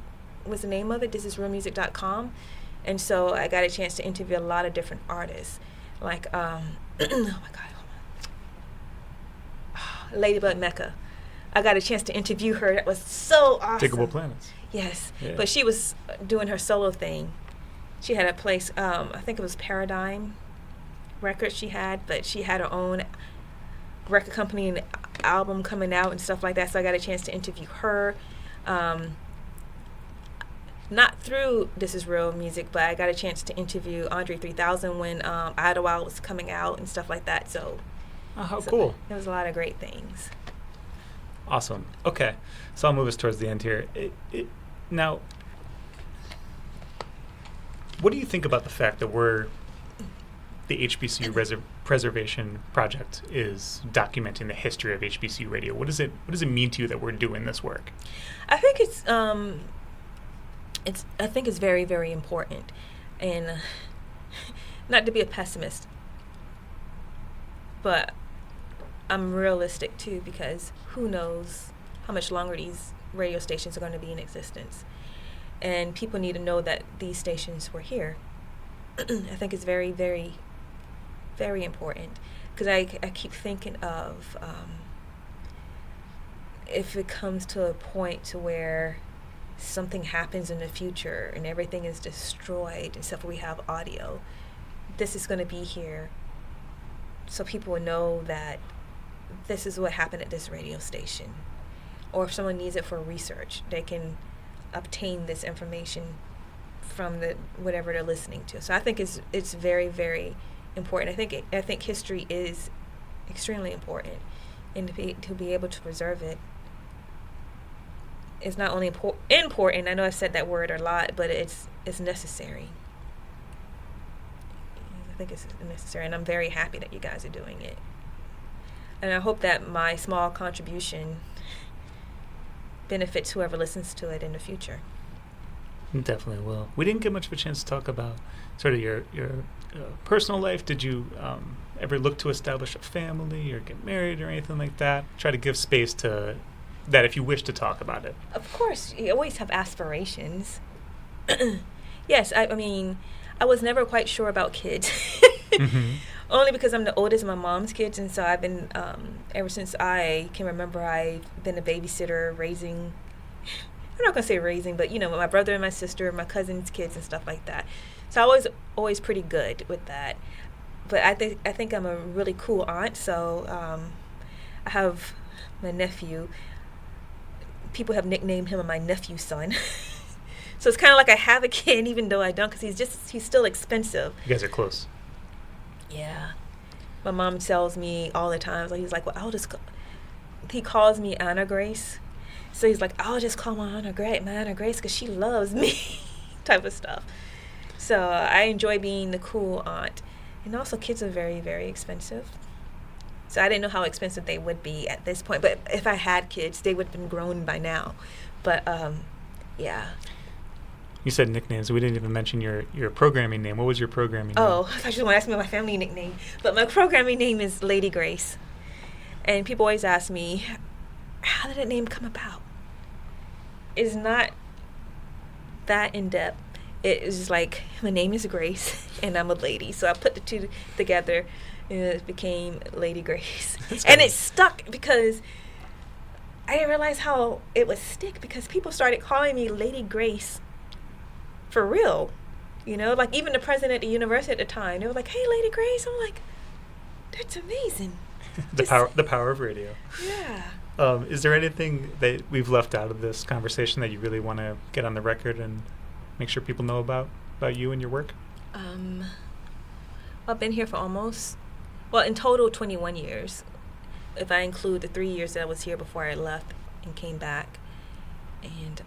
was the name of it. thisisrealmusic.com. And so I got a chance to interview a lot of different artists, like oh my God, Ladybug Mecca. I got a chance to interview her. That was so awesome. Digable Planets. Yes, yeah. But she was doing her solo thing. She had a place, I think it was Paradigm Records she had, but she had her own record company and album coming out and stuff like that, so I got a chance to interview her. Not through This Is Real Music, but I got a chance to interview Andre 3000 when Idlewild was coming out and stuff like that. So, how cool. There was a lot of great things. Awesome. Okay, so I'll move us towards the end here. Now, what do you think about the fact that the HBCU Preservation Project is documenting the history of HBCU radio? What does it mean to you that we're doing this work? I think it's very, very important, and not to be a pessimist, but I'm realistic too, because who knows how much longer these radio stations are going to be in existence. And people need to know that these stations were here. I think it's very, very, very important, because I keep thinking of if it comes to a point to where something happens in the future and everything is destroyed except for we have audio, this is going to be here, so people will know that this is what happened at this radio station. Or if someone needs it for research, they can obtain this information from whatever they're listening to. So I think it's very, very important. I think history is extremely important, and to be able to preserve it is not only important. I know I've said that word a lot, but it's necessary. I think it's necessary, and I'm very happy that you guys are doing it. And I hope that my small contribution benefits whoever listens to it in the future. Definitely will. We didn't get much of a chance to talk about sort of your personal life. Did you ever look to establish a family or get married or anything like that? Try to give space to that if you wish to talk about it. Of course, you always have aspirations. Yes, I mean, I was never quite sure about kids. Mm-hmm. Only because I'm the oldest of my mom's kids, and so I've been, ever since I can remember, I've been a babysitter, raising, I'm not going to say raising, but, my brother and my sister, my cousin's kids and stuff like that. So I was always pretty good with that. But I think I'm a really cool aunt, so I have my nephew. People have nicknamed him my nephew son. So it's kind of like I have a kid even though I don't, because he's still expensive. You guys are close. Yeah. My mom tells me all the time, he's like, well, he calls me Anna Grace. So he's like, I'll just call my Anna Grace because she loves me, type of stuff. So I enjoy being the cool aunt. And also kids are very, very expensive. So I didn't know how expensive they would be at this point. But if I had kids, they would have been grown by now. But, yeah. You said nicknames. We didn't even mention your programming name. What was your programming name? Oh, I thought you were going to ask me my family nickname. But my programming name is Lady Grace. And people always ask me, how did that name come about? It's not that in-depth. It is just like, my name is Grace, and I'm a lady. So I put the two together, and it became Lady Grace. And it stuck because I didn't realize how it would stick, because people started calling me Lady Grace for real. You know, like even the president of the university at the time, they were like, hey, Lady Grace. I'm like, that's amazing. the power of radio. Yeah. Is there anything that we've left out of this conversation that you really want to get on the record and make sure people know about you and your work? I've been here for in total 21 years. If I include the 3 years that I was here before I left and came back. And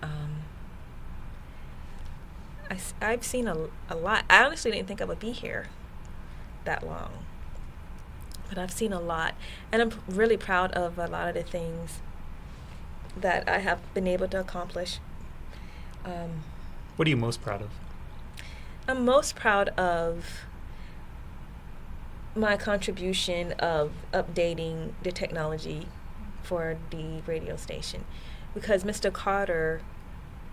I've seen a lot. I honestly didn't think I would be here that long. But I've seen a lot. And I'm really proud of a lot of the things that I have been able to accomplish. What are you most proud of? I'm most proud of my contribution of updating the technology for the radio station. Because Mr. Carter,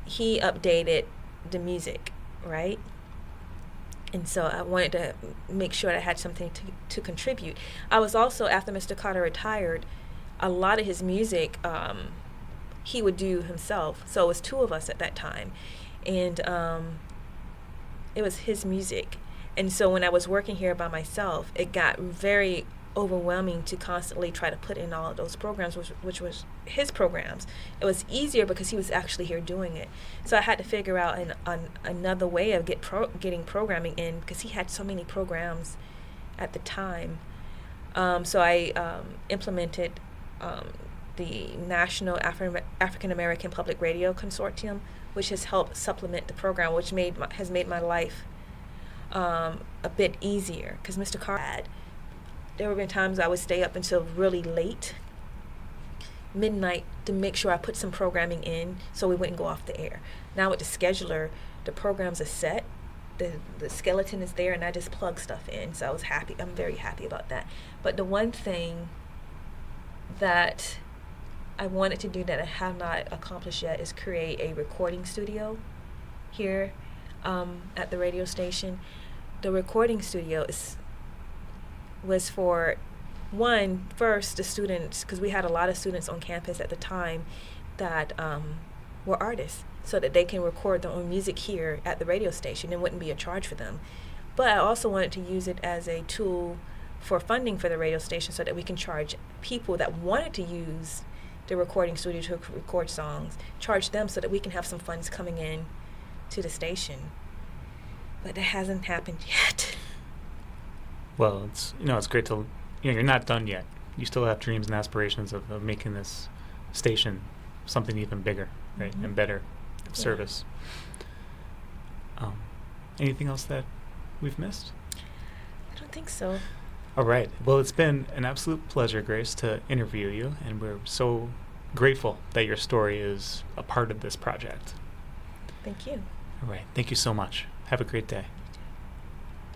he updated the music, right? And so I wanted to make sure that I had something to contribute. I was also, after Mr. Carter retired, a lot of his music he would do himself. So it was two of us at that time. And it was his music. And so when I was working here by myself, it got very overwhelming to constantly try to put in all of those programs, which was his programs. It was easier because he was actually here doing it. So I had to figure out another way of getting programming in, because he had so many programs at the time. So I implemented the National African American Public Radio Consortium, which has helped supplement the program, which has made my life a bit easier. Because Mr. Carr, there have been times I would stay up until really late, midnight, to make sure I put some programming in so we wouldn't go off the air. Now with the scheduler, the programs are set, the skeleton is there, and I just plug stuff in. So I was happy. I'm very happy about that. But the one thing that I wanted to do that I have not accomplished yet is create a recording studio here at the radio station. The recording studio was for first the students, because we had a lot of students on campus at the time that were artists, so that they can record their own music here at the radio station. It wouldn't be a charge for them. But I also wanted to use it as a tool for funding for the radio station, so that we can charge people that wanted to use the recording studio to record songs, charge them, so that we can have some funds coming in to the station. But that hasn't happened yet. Well, it's great to, you're not done yet. You still have dreams and aspirations of making this station something even bigger, right, and better service. Anything else that we've missed? I don't think so. All right. Well, it's been an absolute pleasure, Grace, to interview you, and we're so grateful that your story is a part of this project. Thank you. All right. Thank you so much. Have a great day.